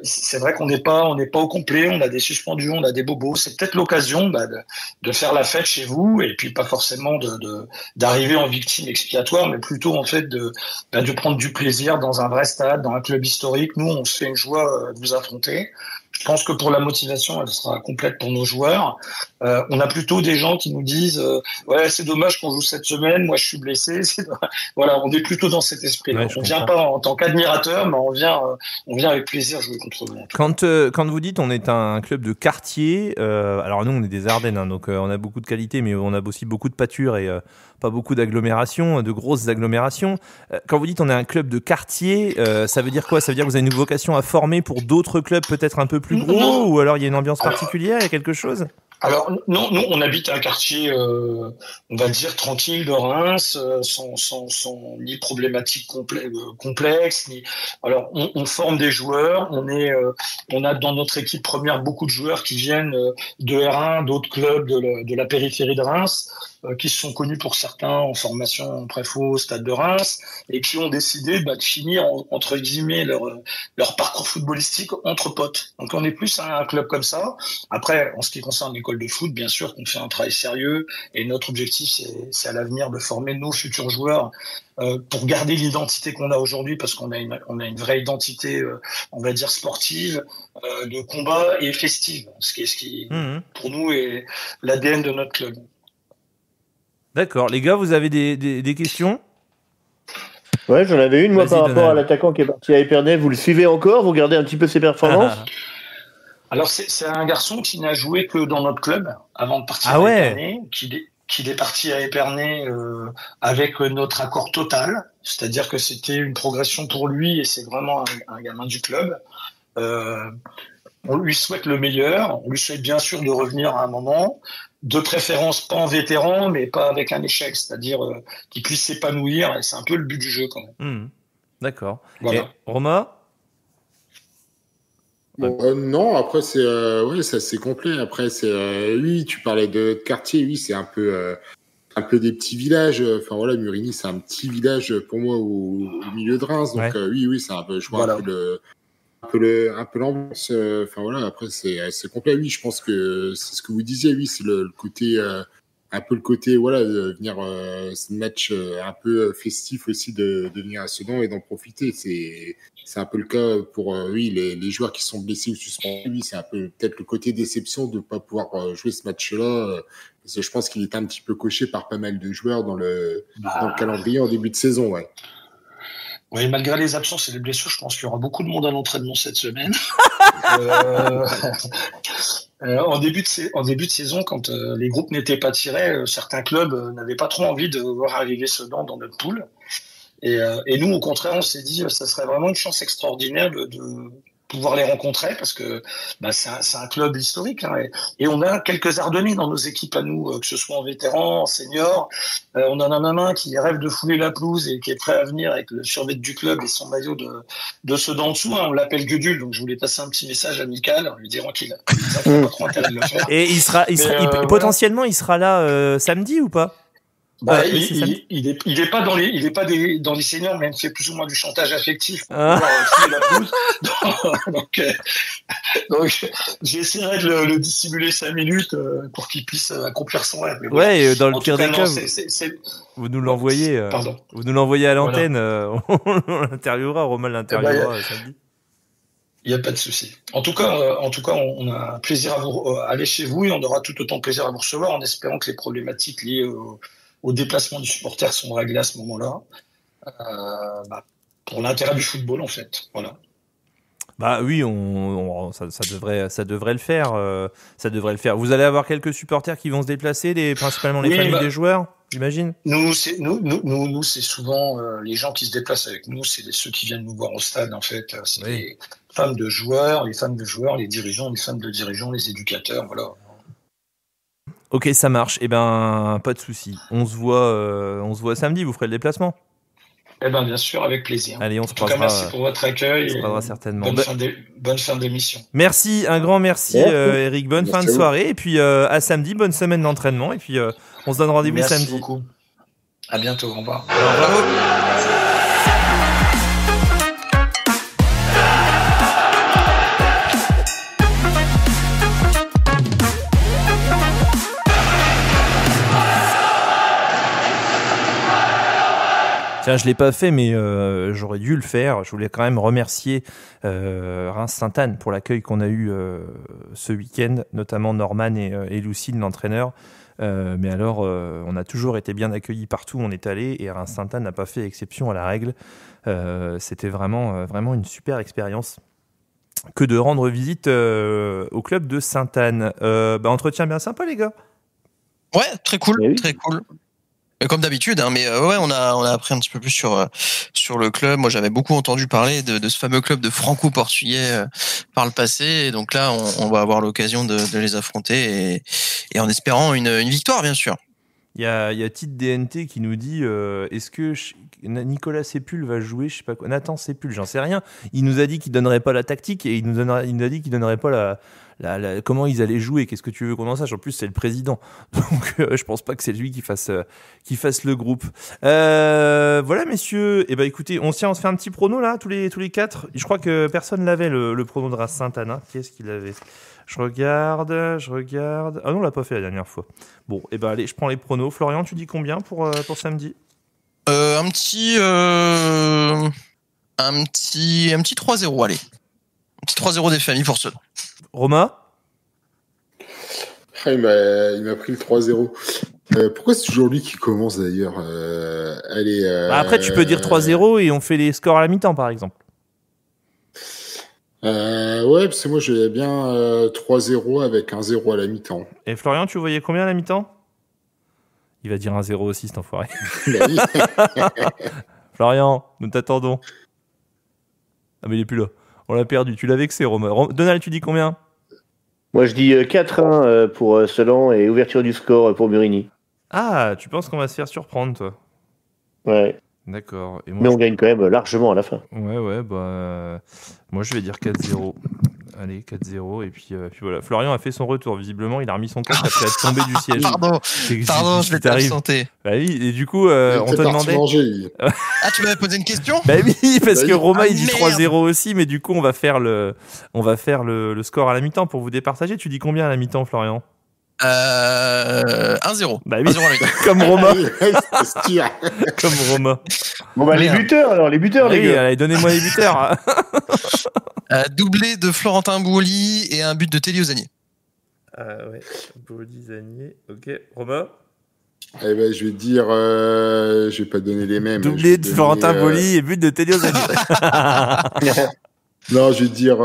C'est vrai qu'on n'est pas au complet, on a des suspendus, on a des bobos. C'est peut-être l'occasion de faire la fête chez vous et puis pas forcément d'arriver en victime expiatoire, mais plutôt en fait de prendre du plaisir dans un vrai stade, dans un club historique. Nous, on se fait une joie de vous affronter. Je pense que pour la motivation, elle sera complète pour nos joueurs. On a plutôt des gens qui nous disent c'est dommage qu'on joue cette semaine, moi je suis blessé. Voilà, on est plutôt dans cet esprit-là. On vient pas en tant qu'admirateur, mais on vient avec plaisir jouer contre vous. Quand vous dites on est un club de quartier, alors nous on est des Ardennes, donc on a beaucoup de qualité, mais on a aussi beaucoup de pâture et pas beaucoup d'agglomérations, de grosses agglomérations. Quand vous dites on est un club de quartier, ça veut dire quoi ? Ça veut dire que vous avez une vocation à former pour d'autres clubs peut-être un peu plus gros, ou alors il y a une ambiance particulière, il y a quelque chose ? Alors non, nous on habite un quartier, on va dire tranquille de Reims, sans ni problématique complexe, ni. Alors on forme des joueurs, on a dans notre équipe première beaucoup de joueurs qui viennent de R1, d'autres clubs de la périphérie de Reims, qui sont connus pour certains en formation en préfo au Stade de Reims et qui ont décidé de finir entre guillemets leur parcours footballistique entre potes. Donc on est plus un club comme ça. Après, en ce qui concerne l'école de foot, bien sûr qu'on fait un travail sérieux et notre objectif c'est à l'avenir de former nos futurs joueurs pour garder l'identité qu'on a aujourd'hui, parce qu'on a une vraie identité, on va dire sportive, de combat et festive, ce qui pour nous est l'ADN de notre club. D'accord. Les gars, vous avez des questions ? Ouais, j'en avais une, moi, par rapport à l'attaquant qui est parti à Épernay. Vous le suivez encore ? Vous regardez un petit peu ses performances ? Alors, c'est un garçon qui n'a joué que dans notre club avant de partir à Épernay, qui est parti à Épernay avec notre accord total. C'est-à-dire que c'était une progression pour lui et c'est vraiment un gamin du club. On lui souhaite le meilleur. On lui souhaite bien sûr de revenir à un moment. De préférence pas en vétéran, mais pas avec un échec, c'est-à-dire qu'il puisse s'épanouir, et c'est un peu le but du jeu quand même. D'accord. Voilà. Et Romain ? Non, après c'est complet. Après oui, tu parlais de quartier, oui, c'est un peu des petits villages. Enfin voilà, Murigny, c'est un petit village pour moi au milieu de Reims, donc oui, c'est un peu, je vois un peu l'ambiance. Enfin voilà, après c'est complet. Oui, je pense que c'est ce que vous disiez. Oui, c'est le côté un peu le côté venir ce match un peu festif aussi de venir à Sedan et d'en profiter. C'est un peu le cas pour les joueurs qui sont blessés ou suspendus. Oui, c'est un peu peut-être le côté déception de pas pouvoir jouer ce match-là. Parce que je pense qu'il est un petit peu coché par pas mal de joueurs dans le calendrier en début de saison. Ouais. Oui, malgré les absences et les blessures, je pense qu'il y aura beaucoup de monde à l'entraînement cette semaine. En début de saison, quand les groupes n'étaient pas tirés, certains clubs n'avaient pas trop envie de voir arriver Sedan dans notre poule. Et nous, au contraire, on s'est dit ça serait vraiment une chance extraordinaire de pouvoir les rencontrer, parce que c'est un club historique, hein, et on a quelques Ardennais dans nos équipes à nous, que ce soit en vétéran, en senior. On en a un qui rêve de fouler la pelouse et qui est prêt à venir avec le survêt du club et son maillot de Sedan en dessous, hein. On l'appelle Gudule, donc je voulais passer un petit message amical en lui disant qu'il n'a pas trop intérêt de le faire. Et potentiellement il sera là samedi ou pas? Il est pas dans les seniors, mais il fait plus ou moins du chantage affectif pour pouvoir fouler la pelouse. Donc j'essaierai de le dissimuler 5 minutes pour qu'il puisse accomplir son rêve. Ouais, dans le pire des cas, vous nous l'envoyez. Vous nous l'envoyez à l'antenne. Voilà. On l'interviewera, Romain l'interviewera samedi. Il n'y a pas de souci. En tout cas, on a plaisir à vous aller chez vous et on aura tout autant plaisir à vous recevoir, en espérant que les problématiques liées au déplacement du supporter sont réglés à ce moment-là, pour l'intérêt du football en fait. Voilà. Bah oui, ça devrait le faire. Ça devrait le faire. Vous allez avoir quelques supporters qui vont se déplacer, principalement les familles des joueurs, j'imagine. Nous, c'est souvent les gens qui se déplacent avec nous, c'est ceux qui viennent nous voir au stade en fait. C'est les femmes de joueurs, les dirigeants, les femmes de dirigeants, les éducateurs, voilà. Ok, ça marche. Eh ben, pas de souci. On se voit samedi. Vous ferez le déplacement. Eh ben, bien sûr, avec plaisir. Allez, on se croisera. En tout cas, merci pour votre accueil. On se croisera certainement. Bonne fin d'émission. Merci, un grand merci, Eric. Bonne fin de soirée. Et puis, à samedi, bonne semaine d'entraînement. Et puis, on se donne rendez-vous samedi. Merci beaucoup. À bientôt. Au revoir. Au revoir. Tiens, je l'ai pas fait, mais j'aurais dû le faire. Je voulais quand même remercier Reims-Sainte-Anne pour l'accueil qu'on a eu ce week-end, notamment Norman et Lucille, l'entraîneur. Mais alors, on a toujours été bien accueillis partout où on est allé, et Reims-Sainte-Anne n'a pas fait exception à la règle. C'était vraiment une super expérience que de rendre visite au club de Sainte-Anne. Entretien bien sympa, les gars. Ouais, très cool, très cool. Comme d'habitude, hein, mais ouais, on a appris un petit peu plus sur le club. Moi, j'avais beaucoup entendu parler de ce fameux club de franco-portugais par le passé. Et donc là, on va avoir l'occasion de les affronter et en espérant une victoire, bien sûr. Il y a Tite DNT qui nous dit est-ce que Nicolas Sépul va jouer, je sais pas quoi, Nathan Sépul, j'en sais rien. Il nous a dit qu'il donnerait pas la tactique et il nous a dit qu'il donnerait pas comment ils allaient jouer. Qu'est-ce que tu veux qu'on en sache? En plus, c'est le président, donc je pense pas que c'est lui qui fasse le groupe. Voilà, messieurs. Et écoutez, on se fait un petit prono là, tous les quatre. Je crois que personne l'avait le prono de Reims Saint-Anna. Qui est-ce qui l'avait? Je regarde. Ah non, on l'a pas fait la dernière fois. Bon, allez, je prends les pronos. Florian, tu dis combien pour samedi? Un petit 3-0, allez. Un petit 3-0 des familles pour Sedan. Romain? Il m'a pris le 3-0. Pourquoi c'est toujours lui qui commence d'ailleurs? Après, tu peux dire 3-0 et on fait les scores à la mi-temps, par exemple. Ouais, parce que moi je vais bien 3-0 avec un 0 à la mi-temps. Et Florian, tu voyais combien à la mi-temps? Il va dire un 0 aussi, cet enfoiré. Florian, nous t'attendons. Ah mais il est plus là. On l'a perdu. Tu l'as vexé, Romain. Donald, tu dis combien? Moi je dis 4-1 pour Sedan et ouverture du score pour Murini. Ah, tu penses qu'on va se faire surprendre, toi? Ouais. D'accord. Et moi, mais on gagne quand même largement à la fin. Ouais, moi je vais dire 4-0. Allez, 4-0. Et puis voilà. Florian a fait son retour. Visiblement, il a remis son casque après être tombé du siège. Pardon, je l'ai absenté. Bah oui, et du coup, on te demandait. Ah, tu m'avais posé une question? Bah oui, parce que Romain il dit 3-0 aussi, mais du coup, on va faire le score à la mi-temps pour vous départager. Tu dis combien à la mi-temps, Florian? 1-0. Bah oui, comme Romain. Comme Romain. Bon les buteurs, les gars. Allez, donnez-moi les buteurs. Doublé de Florentin Bouoli et un but de Télio Zanier. Ouais, Bouoli, Zanier. Ok, Romain? Je vais dire, je vais pas donner les mêmes. Doublé de Florentin Bouoli et but de Télio Zanier. Non, je vais dire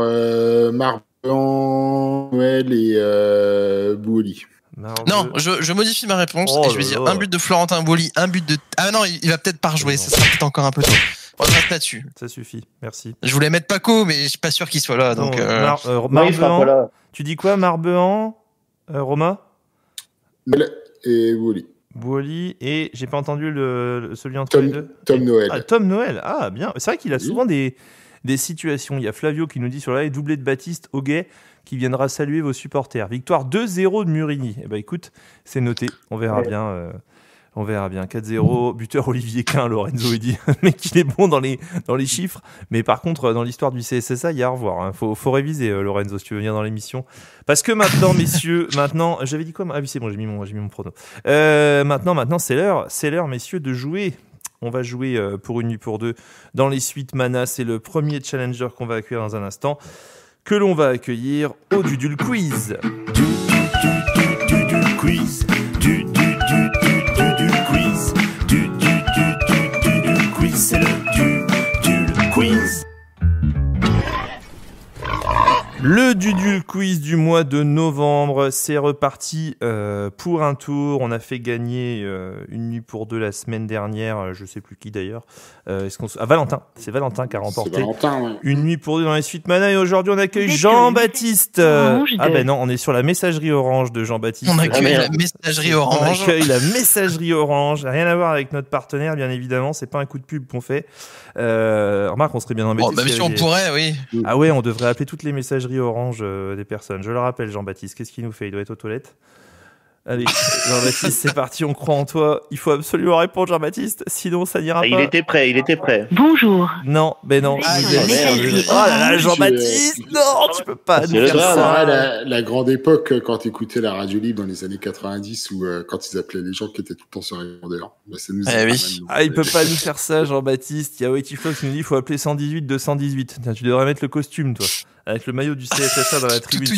Marban, Noël et Bouoli. Non, je modifie ma réponse et je vais dire un but de Florentin Bouoli, un but de... Ah non, il va peut-être pas rejouer, ça sera peut-être encore un peu tôt. On reste là-dessus. Ça suffit, merci. Je voulais mettre Paco, mais je suis pas sûr qu'il soit là. Donc, Marbehan, tu dis quoi, Marbehan, Romain? Et Bouoli. Bouoli et j'ai pas entendu celui entre les deux. Tom Noël. Ah, Tom Noël, ah bien. C'est vrai qu'il a souvent des situations. Il y a Flavio qui nous dit sur la doublé de Baptiste Auguet qui viendra saluer vos supporters. Victoire 2-0 de Murini. Écoute, c'est noté. On verra bien. On verra bien. 4-0, buteur Olivier Quin, Lorenzo il dit. Mais qu'il est bon dans les chiffres. Mais par contre, dans l'histoire du CSSA, il y a à revoir. Hein. Faut réviser, Lorenzo, si tu veux venir dans l'émission. Parce que maintenant, messieurs, j'avais dit quoi? Ah oui, c'est bon, j'ai mis mon prono. Maintenant, c'est l'heure, messieurs, de jouer. On va jouer pour une nuit pour deux dans les suites Mana. C'est le premier challenger qu'on va accueillir dans un instant. Que l'on va accueillir au Dudul Quiz. Dudul Quiz. Dudul Quiz. Dudul Quiz. C'est le Dudul Quiz. Le Dudul Quiz du mois de novembre, c'est reparti pour un tour. On a fait gagner une nuit pour deux la semaine dernière, je sais plus qui d'ailleurs. Valentin, c'est Valentin qui a remporté une nuit pour deux dans les suites Mana. Et aujourd'hui, on accueille Jean-Baptiste. Non, on est sur la messagerie orange de Jean-Baptiste. On accueille la messagerie orange. On accueille la messagerie orange. Rien à voir avec notre partenaire, bien évidemment. C'est pas un coup de pub qu'on fait. Remarque, on serait bien embêté. Même si on pourrait, oui. Ah ouais, on devrait appeler toutes les messageries orange des personnes. Je le rappelle, Jean-Baptiste, qu'est-ce qu'il nous fait? Il doit être aux toilettes. Allez, Jean-Baptiste, c'est parti, on croit en toi. Il faut absolument répondre, Jean-Baptiste, sinon ça n'ira pas. Il était prêt. Bonjour. Non, non. Oh là là, Jean-Baptiste, non, tu peux pas nous faire ça. La grande époque, quand tu écoutais la radio libre dans les années 90, ou quand ils appelaient les gens qui étaient tout le temps sur répondeur. Ça nous il peut pas nous faire ça, Jean-Baptiste. Il y a Waity Flox qui nous dit qu'il faut appeler 118 218. Tu devrais mettre le costume, toi. Avec le maillot du CSSA dans la tribune.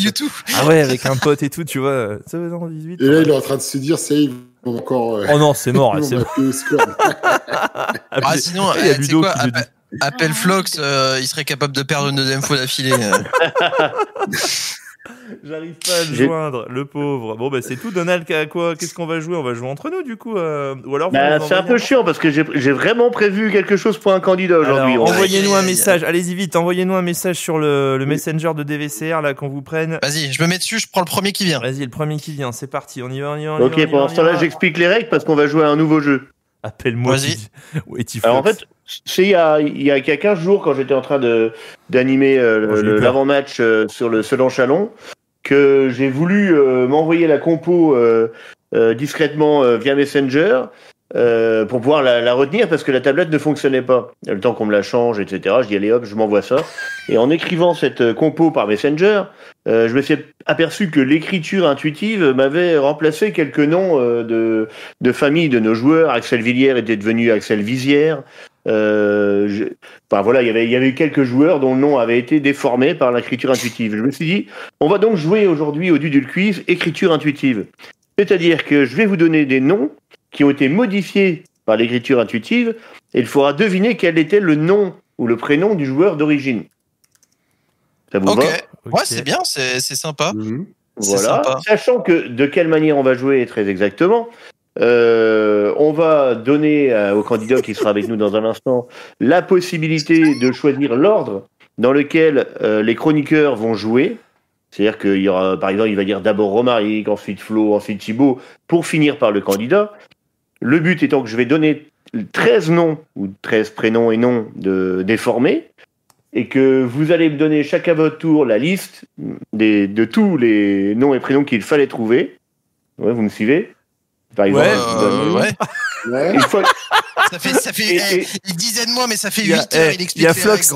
Ah ouais, avec un pote et tout, tu vois. 18. Et là, il est en train de se dire, ça y est, ils vont encore. Oh non, c'est mort. C'est mort. Sinon, il y a Ludo qui le dit. Appel Flox, il serait capable de perdre une deuxième fois d'affilée. J'arrive pas à le joindre, le pauvre. Bon, bah c'est tout. Donald, qu'est-ce qu'on va jouer? On va jouer entre nous, du coup. Ou alors c'est un peu chiant parce que j'ai vraiment prévu quelque chose pour un candidat aujourd'hui. Alors, envoyez-nous un message. Allez-y vite, envoyez-nous un message sur le Messenger de DVCR là qu'on vous prenne. Vas-y, je me mets dessus, je prends le premier qui vient. Vas-y, le premier qui vient, c'est parti. On y va. Ok, pour l'instant là, j'explique les règles parce qu'on va jouer à un nouveau jeu. Appelle-moi. Vas-y. Alors en fait, c'est il y a 15 jours quand j'étais en train d'animer l'avant-match sur le Sedan-Chalon que j'ai voulu m'envoyer la compo discrètement via Messenger pour pouvoir la retenir parce que la tablette ne fonctionnait pas. Le temps qu'on me la change, etc. Je dis allez hop, je m'envoie ça. Et en écrivant cette compo par Messenger, je me suis aperçu que l'écriture intuitive m'avait remplacé quelques noms de famille de nos joueurs. Axel Villiers était devenu Axel Visière. Voilà, il y avait eu quelques joueurs dont le nom avait été déformé par l'écriture intuitive. Je me suis dit, on va donc jouer aujourd'hui au Dudul Quiz écriture intuitive. C'est-à-dire que je vais vous donner des noms qui ont été modifiés par l'écriture intuitive et il faudra deviner quel était le nom ou le prénom du joueur d'origine. Ça vous va ? Ouais, c'est bien, c'est sympa. Voilà. Sympa. Sachant que de quelle manière on va jouer très exactement, on va donner au candidat qui sera avec nous dans un instant la possibilité de choisir l'ordre dans lequel les chroniqueurs vont jouer. C'est-à-dire qu'il y aura, par exemple, il va dire d'abord Romaric, ensuite Flo, ensuite Thibaut, pour finir par le candidat. Le but étant que je vais donner 13 noms ou 13 prénoms et noms déformés et que vous allez me donner chacun à votre tour la liste de tous les noms et prénoms qu'il fallait trouver. Ouais, vous me suivez ? Par exemple, ouais. Ça fait il disait de moi, mais ça fait 8 heures, il explique. Il y a Flox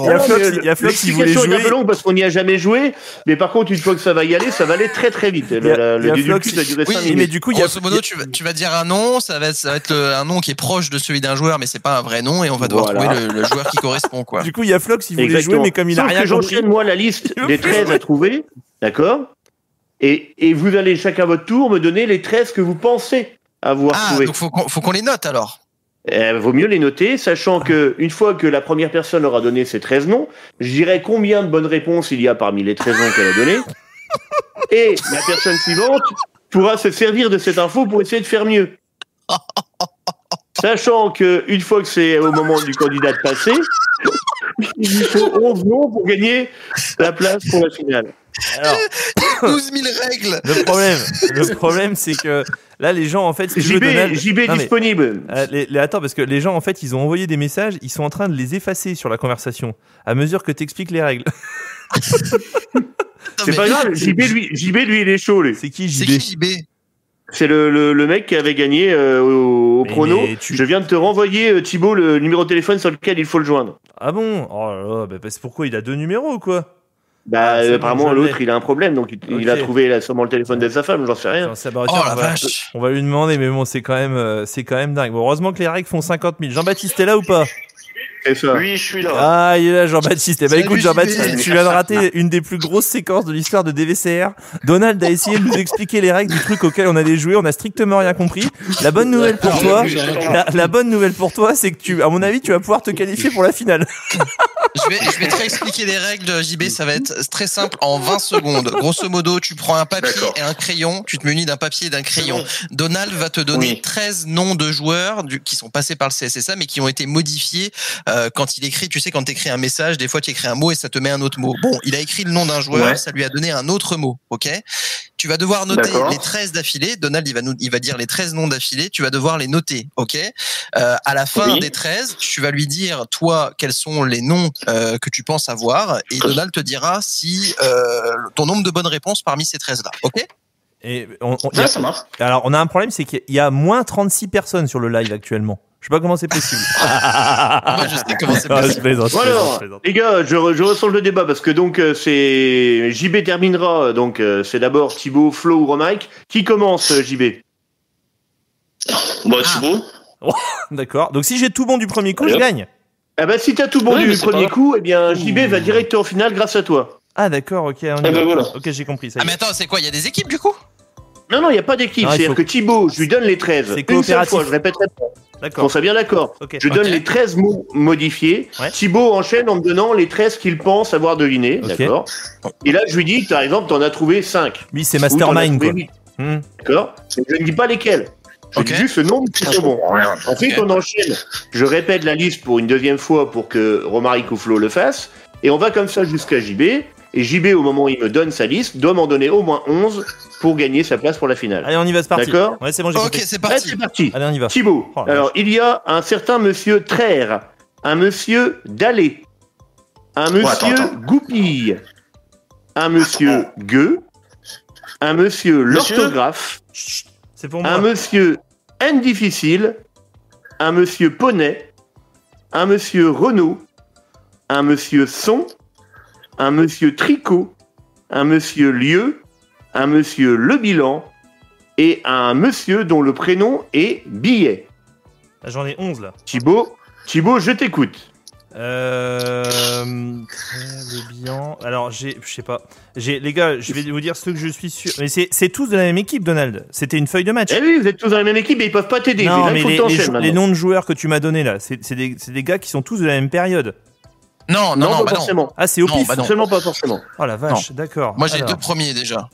qui voulait jouer. C'est un peu long parce qu'on n'y a jamais joué, mais par contre, une fois que ça va aller très très vite. Le Dudul va durer 5 minutes. Mais du coup, grosso modo, tu vas dire un nom, ça va être un nom qui est proche de celui d'un joueur, mais c'est pas un vrai nom, et on va devoir trouver le joueur qui correspond, quoi. Du coup, il y a Flox qui voulait jouer, mais comme il a rien compris. J'enchaîne moi la liste des 13 à trouver, d'accord ? Et vous allez chacun à votre tour me donner les 13 que vous pensez avoir trouvé. Donc faut qu'on les note alors. Vaut mieux les noter, sachant que une fois que la première personne aura donné ses 13 noms, je dirai combien de bonnes réponses il y a parmi les 13 noms qu'elle a donnés. Et la personne suivante pourra se servir de cette info pour essayer de faire mieux. Sachant que une fois que c'est au moment du candidat de passer, il lui faut 11 noms pour gagner la place pour la finale. Alors, 12 000 règles. Le problème, c'est que là, les gens, en fait, JB disponible. Attends, parce que les gens, en fait, ils ont envoyé des messages, ils sont en train de les effacer sur la conversation à mesure que t'expliques les règles. C'est pas grave. JB, lui, il est chaud, lui. C'est qui JB? C'est le mec qui avait gagné au prono. Je viens de te renvoyer, Thibaut, le numéro de téléphone sur lequel il faut le joindre. Ah bon? Oh là là, c'est pourquoi il a 2 numéros ou quoi? Apparemment, l'autre, il a un problème, donc il a trouvé sûrement le téléphone de sa femme, j'en sais rien. La vache. On va lui demander, mais bon, c'est quand même dingue. Bon, heureusement que les règles font 50 000. Jean-Baptiste est là ou pas? Oui, je suis là. Ah, il est là, Jean-Baptiste. Écoute, Jean-Baptiste, tu viens de rater une des plus grosses séquences de l'histoire de DVCR. Donald a essayé de nous expliquer les règles du truc auquel on allait jouer. On a strictement rien compris. La bonne nouvelle pour toi, la bonne nouvelle pour toi, c'est que à mon avis, tu vas pouvoir te qualifier pour la finale. Je vais te réexpliquer les règles de JB, ça va être très simple en 20 secondes. Grosso modo, tu prends un papier et un crayon, tu te munis d'un papier et d'un crayon. Donald va te donner 13 noms de joueurs qui sont passés par le CSSA mais qui ont été modifiés quand il écrit, tu sais, quand tu écris un message, des fois tu écris un mot et ça te met un autre mot. Bon, il a écrit le nom d'un joueur, ça lui a donné un autre mot, ok ? Tu vas devoir noter les 13 d'affilée. Donald, il va dire les 13 noms d'affilée. Tu vas devoir les noter, ok ? À la fin des 13, tu vas lui dire, toi, quels sont les noms que tu penses avoir, et Donald te dira si ton nombre de bonnes réponses parmi ces 13-là, ok ? Et ça marche. Alors, on a un problème, c'est qu'il y a moins 36 personnes sur le live actuellement. Je sais pas comment c'est possible. Moi, je sais comment c'est possible. Alors, les gars, je ressens le débat parce que donc c'est JB terminera. Donc c'est d'abord Thibaut, Flo ou Romaric. Qui commence, JB? Thibaut. D'accord. Donc si j'ai tout bon du premier coup, je gagne. Ah bah si t'as tout bon du premier coup, eh bien JB va direct en finale grâce à toi. Ah d'accord, ok. Ok, j'ai compris. Ça y est. Mais attends, c'est quoi? Il y a des équipes du coup? Non, il n'y a pas d'équipe. C'est-à-dire que Thibaut, je lui donne les 13. C'est une seule coopératif. fois, je répéterai pas. Qu'on soit bien d'accord. Okay. Je donne les 13 mots modifiés. Ouais. Thibaut enchaîne en me donnant les 13 qu'il pense avoir deviné. D'accord. Et là, je lui dis, par exemple, t'en as trouvé 5. Lui, c'est mastermind, quoi. D'accord. Je ne dis pas lesquels. Je dis juste le nombre qui sont bons. Ensuite, on enchaîne. Je répète la liste pour une deuxième fois pour que Romaric ou Flo le fasse. Et on va comme ça jusqu'à JB. Et JB, au moment où il me donne sa liste, doit m'en donner au moins 11 pour gagner sa place pour la finale. Allez, on y va, c'est parti. D'accord ? Ouais, c'est bon, j'ai compris. Ok, c'est parti. Ouais, c'est parti. Allez, on y va. Thibaut. Alors, il y a un certain monsieur Traire, un monsieur Dallet, un monsieur Goupille, un monsieur Gueux, un monsieur l'orthographe, c'est pour moi. Un monsieur Indifficile, un monsieur Poney, un monsieur Renault, un monsieur Son, un monsieur Tricot, un monsieur Lieu, un monsieur Le Bilan et un monsieur dont le prénom est Billet. J'en ai 11 là. Thibaut, je t'écoute. Le bilan. Alors, je sais pas. Les gars, je vais vous dire ceux que je suis sûr. Mais c'est tous de la même équipe, Donald. C'était une feuille de match. Eh oui, vous êtes tous dans la même équipe et ils peuvent pas t'aider. Non, là, mais il faut les noms de joueurs que tu m'as donnés là, c'est des gars qui sont tous de la même période. Non, pas forcément. Ah, c'est au pif. Seulement pas forcément. Oh la vache, d'accord. Moi, j'ai 2 premiers déjà.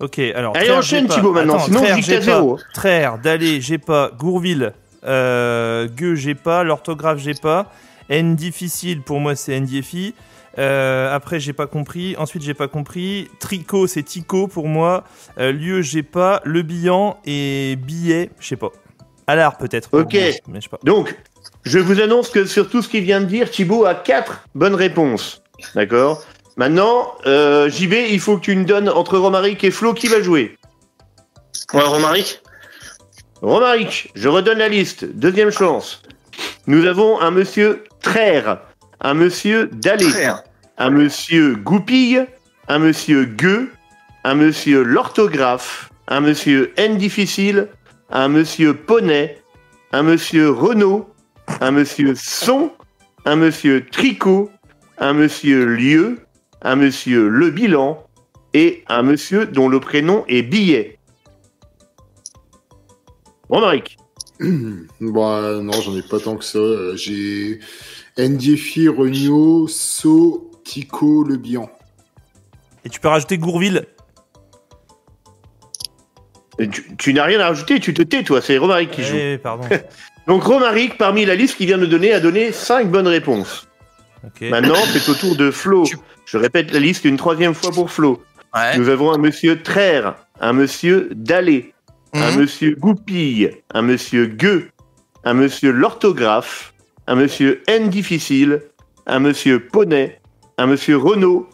Ok, alors. Allez, enchaîne Thibaut maintenant, sinon j'ai 0. Traire, Dallet, j'ai pas. Gourville, Gueux, j'ai pas. L'orthographe, j'ai pas. N difficile, pour moi, c'est NDFI. Après, j'ai pas compris. Ensuite, j'ai pas compris. Tricot, c'est Tico pour moi. Lieu, j'ai pas. Le Bihan et Billet, je sais pas. Allard, peut-être. Ok. Mais je sais pas. Donc, je vous annonce que sur tout ce qu'il vient de dire, Thibaut a 4 bonnes réponses. D'accord ? Maintenant, JB, il faut que tu me donnes entre Romaric et Flo qui va jouer. Ouais, Romaric. Romaric, je redonne la liste. Deuxième chance. Nous avons un monsieur Traire, un monsieur Dallet, un monsieur Goupille, un monsieur Gueux, un monsieur l'orthographe, un monsieur N difficile, un monsieur Poney, un monsieur Renault, un monsieur Son, un monsieur Tricot, un monsieur Lieu, un monsieur Le Bilan et un monsieur dont le prénom est Billet. Romaric. Bah, non, j'en ai pas tant que ça. J'ai NDFI, Regnault, So, Tico, Le Bihan. Et tu peux rajouter Gourville. Tu n'as rien à rajouter, tu te tais, toi. C'est Romaric qui joue. Pardon. Donc Romaric, parmi la liste qu'il vient de donner, a donné 5 bonnes réponses. Okay. Maintenant, c'est au tour de Flo. Je répète la liste une 3e fois pour Flo. Ouais. Nous avons un monsieur Traire, un monsieur Dallet, un monsieur Goupille, un monsieur Gueux, un monsieur l'orthographe, un monsieur N difficile, un monsieur Poney, un monsieur Renault,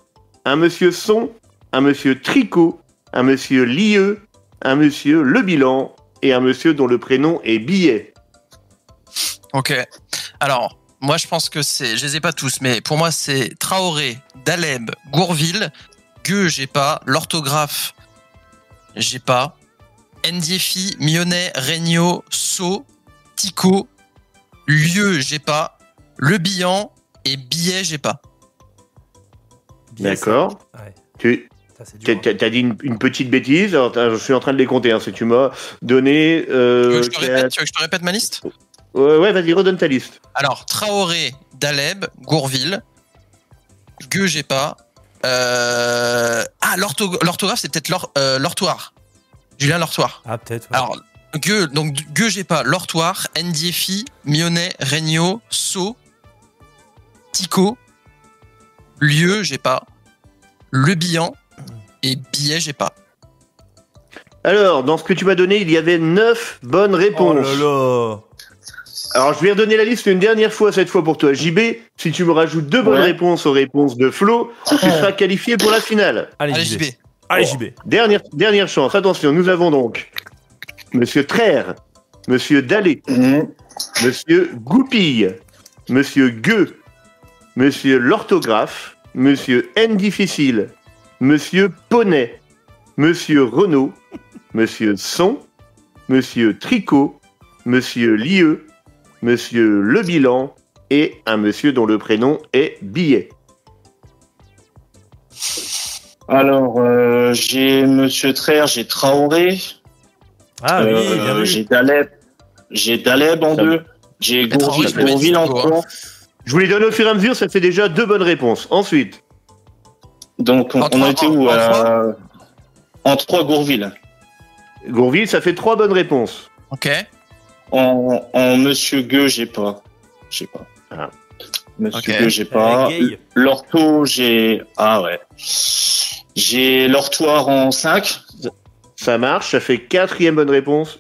un monsieur Son, un monsieur Tricot, un monsieur Lieu, un monsieur Le Bilan et un monsieur dont le prénom est Billet. Ok. Alors, moi je pense que je les ai pas tous, mais pour moi c'est Traoré, Daleb, Gourville, Gueux, j'ai pas, l'orthographe, j'ai pas, Ndiefi, Mionnet, Regnault, So, Tico, Lieu, j'ai pas, Le Bihan et Billet, j'ai pas. D'accord. Ouais. T'as dit une petite bêtise, alors je suis en train de les compter, hein, si tu m'as donné... Tu veux que je te répète ma liste ? Ouais, vas-y, redonne ta liste. Alors, Traoré, Daleb, Gourville, Gueux, j'ai pas. L'orthographe, c'est peut-être l'ortoir. Julien Lortoir. Ah, peut-être. Ouais. Alors, Gueux, j'ai pas. Lortoir, Ndiefi, Mionnet, Regnault, So, Tico, Lieu, j'ai pas. Le Bihan et Billet, j'ai pas. Alors, dans ce que tu m'as donné, il y avait 9 bonnes réponses. Oh là là. Alors, je vais redonner la liste une dernière fois, cette fois pour toi. JB, si tu me rajoutes 2 bonnes réponses aux réponses de Flo, tu seras qualifié pour la finale. Allez, JB. Allez, JB. Dernière chance. Attention, nous avons donc monsieur Traire, monsieur Dallet, monsieur Goupille, monsieur Gueux, monsieur l'orthographe, monsieur N difficile, monsieur Poney, monsieur Renault, monsieur Son, monsieur Tricot, monsieur Lieu, monsieur Le Bilan et un monsieur dont le prénom est Billet. Alors, j'ai monsieur Traire, j'ai Traoré. Ah oui, bien vu. J'ai Daleb en 2. J'ai Gourville en 3. Je vous les donne au fur et à mesure, ça fait déjà 2 bonnes réponses. Ensuite. Donc, on a été où en 3, Gourville. Gourville, ça fait 3 bonnes réponses. Ok. En Monsieur Gueux, j'ai pas. Ah. Monsieur Gueux, j'ai pas. L'ortho, j'ai... Ah ouais. J'ai l'ortoir en 5. Ça marche, ça fait 4e bonne réponse.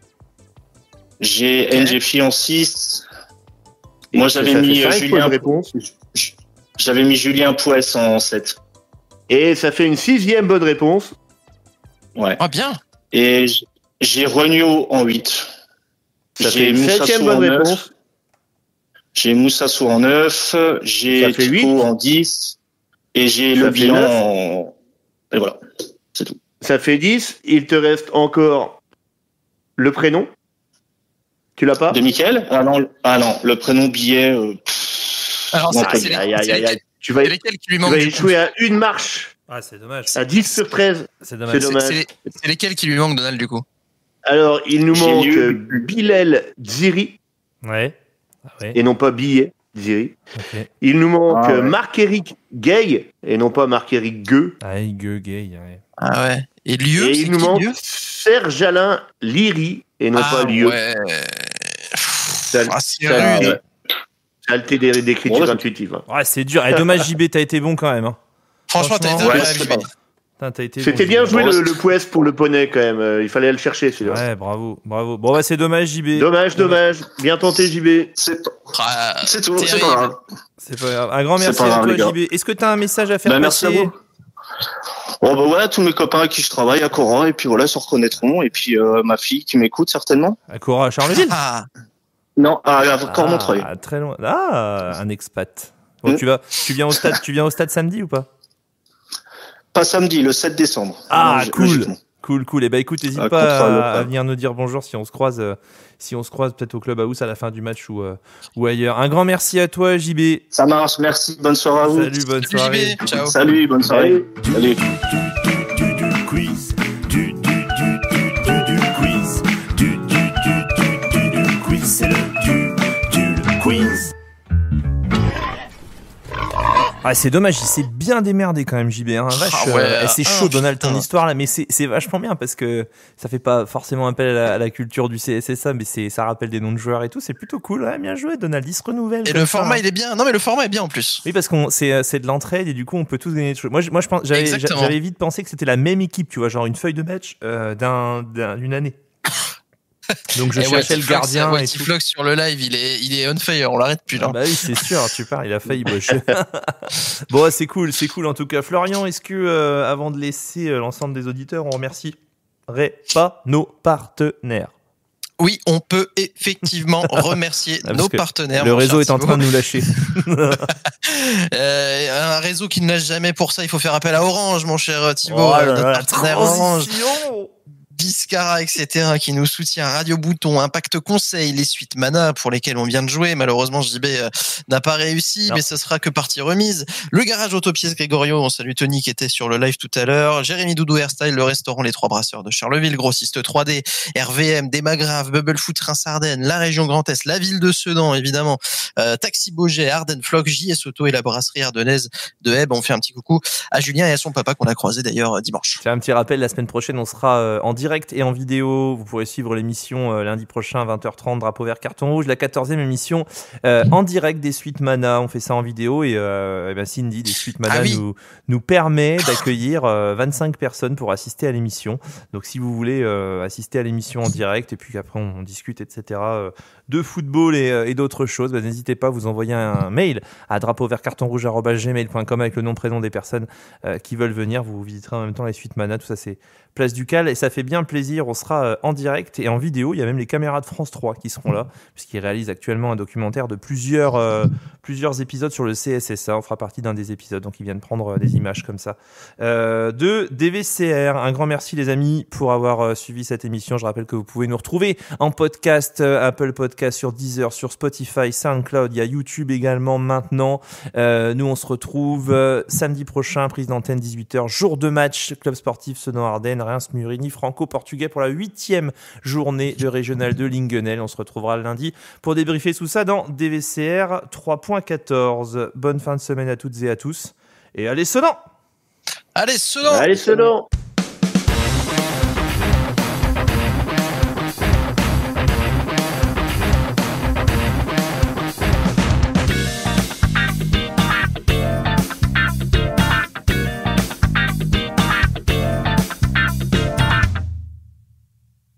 J'ai NGFI en 6. Moi, j'avais mis Julien Pouès en 7. Et ça fait une 6e bonne réponse. Ouais. Ah, bien. Et j'ai Regnault en 8. Ça fait une 7e bonne réponse. J'ai Moussassou en 9. J'ai Tico en 10. Et j'ai Le Bilan en... Et voilà, c'est tout. Ça fait 10. Il te reste encore le prénom. Tu l'as pas? De Mickaël? Ah non, le prénom Billet. Alors, tu vas échouer à une marche. Ah, c'est dommage. À 10 sur 13. C'est dommage. C'est lesquels qui lui manquent, Donald, du coup? Alors, il nous manque Bilal Dziri. Ouais. Ah ouais. Et non pas Billet Dziri. Okay. Il nous manque Marc-Éric Gay. Et non pas Marc-Éric Gueux. Ah, Gay, ouais. Ah ouais. Et Lieu, il nous manque Serge-Alain Liry. Et non pas Lieu. Ouais. Saleté d'écriture intuitive. Ouais, c'est dur. Et dommage, JB, t'as été bon quand même. Hein. Franchement, t'as été bon. C'était bien joué le Pouès pour le poney quand même. Il fallait le chercher celui-là. Ouais, bravo. Bon, bah c'est dommage, JB. Dommage. Bien tenté, JB. C'est tout. C'est pas grave. C'est pas grave. Un grand merci à toi, JB. Est-ce que t'as un message à faire passer? Merci à vous. Bon, bah voilà, tous mes copains avec qui je travaille à Cora, et puis voilà, se reconnaîtront. Et puis ma fille qui m'écoute certainement. À Cora, à Charleville? Non, à Cormontreuil. Très loin. Ah, un expat. Bon, tu viens au stade samedi ou pas? Pas samedi, le 7 décembre. Ah, cool. Et bah écoute, n'hésite pas à venir nous dire bonjour si on se croise peut-être au Club House à la fin du match ou ailleurs. Un grand merci à toi, JB. Ça marche, merci. Bonne soirée à vous. Salut, bonne soirée. JB, ciao. Salut, bonne soirée. Salut. Du quiz. Du quiz. Du quiz. C'est le quiz. Ah, c'est dommage, il s'est bien démerdé quand même, JB. Hein. C'est chaud, Donald, ton histoire là, mais c'est vachement bien parce que ça fait pas forcément appel à la culture du CSSA, mais ça rappelle des noms de joueurs et tout. C'est plutôt cool. Ouais, bien joué, Donald. Il se renouvelle. Et le format, il est bien. Non, mais le format est bien en plus. Oui, parce que c'est de l'entraide et du coup, on peut tous gagner des choses. Moi, je pense, j'avais vite pensé que c'était la même équipe, tu vois, genre une feuille de match d'une année. Donc je cherchais le gardien. Tiflox sur le live, il est on fire, on l'arrête plus là. Bah oui, c'est sûr, tu parles, il a failli bosser. Bon, c'est cool en tout cas. Florian, est-ce que avant de laisser l'ensemble des auditeurs, on remercierait pas nos partenaires? Oui, on peut effectivement remercier nos partenaires. Le réseau est en train de nous lâcher. Un réseau qui ne lâche jamais, pour ça, il faut faire appel à Orange, mon cher Thibaut. Notre partenaire Orange. Biscara, etc., qui nous soutient, Radio Bouton, Impact Conseil, les suites Mana pour lesquelles on vient de jouer. Malheureusement, JB n'a pas réussi, mais ce sera que partie remise. Le garage Autopièce Grégorio, on salue Tony qui était sur le live tout à l'heure. Jérémy Doudou Hairstyle, le restaurant Les Trois Brasseurs de Charleville, Grossiste 3D, RVM, Démagrave, Bubble Foot Reims-Ardennes, la région Grand Est, la ville de Sedan, évidemment, Taxi Beauget, Ardennes Flock, JS Auto et la brasserie ardennaise de Hebb. On fait un petit coucou à Julien et à son papa qu'on a croisé d'ailleurs dimanche. J'ai un petit rappel, la semaine prochaine, on sera en direct et en vidéo. Vous pourrez suivre l'émission lundi prochain, 20h30, Drapeau Vert Carton Rouge, la 14e émission en direct des Suites Mana. On fait ça en vidéo et Cindy des Suites Mana nous permet d'accueillir 25 personnes pour assister à l'émission. Donc si vous voulez assister à l'émission en direct et puis après on discute, etc., de football et d'autres choses, n'hésitez pas à vous envoyer un mail à drapeauvertcartonrouge@gmail.com avec le nom, prénom des personnes qui veulent venir. Vous visiterez en même temps les Suites Mana. Tout ça, c'est Place du Cal et ça fait bien plaisir. On sera en direct et en vidéo. Il y a même les caméras de France 3 qui seront là puisqu'ils réalisent actuellement un documentaire de plusieurs épisodes sur le CSSA. On fera partie d'un des épisodes, donc ils viennent prendre des images comme ça de DVCR. Un grand merci les amis pour avoir suivi cette émission. Je rappelle que vous pouvez nous retrouver en podcast, Apple Podcast, sur Deezer, sur Spotify, SoundCloud. Il y a YouTube également maintenant. Nous on se retrouve samedi prochain, prise d'antenne 18h, jour de match, club sportif Sedan-Ardennes, Reims-Murini, Franco franco-portugais pour la 8e journée de régional de Lingenel. On se retrouvera lundi pour débriefer tout ça dans DVCR 3.14. Bonne fin de semaine à toutes et à tous. Et allez, Sedan! Allez, Sedan! Allez, Sedan!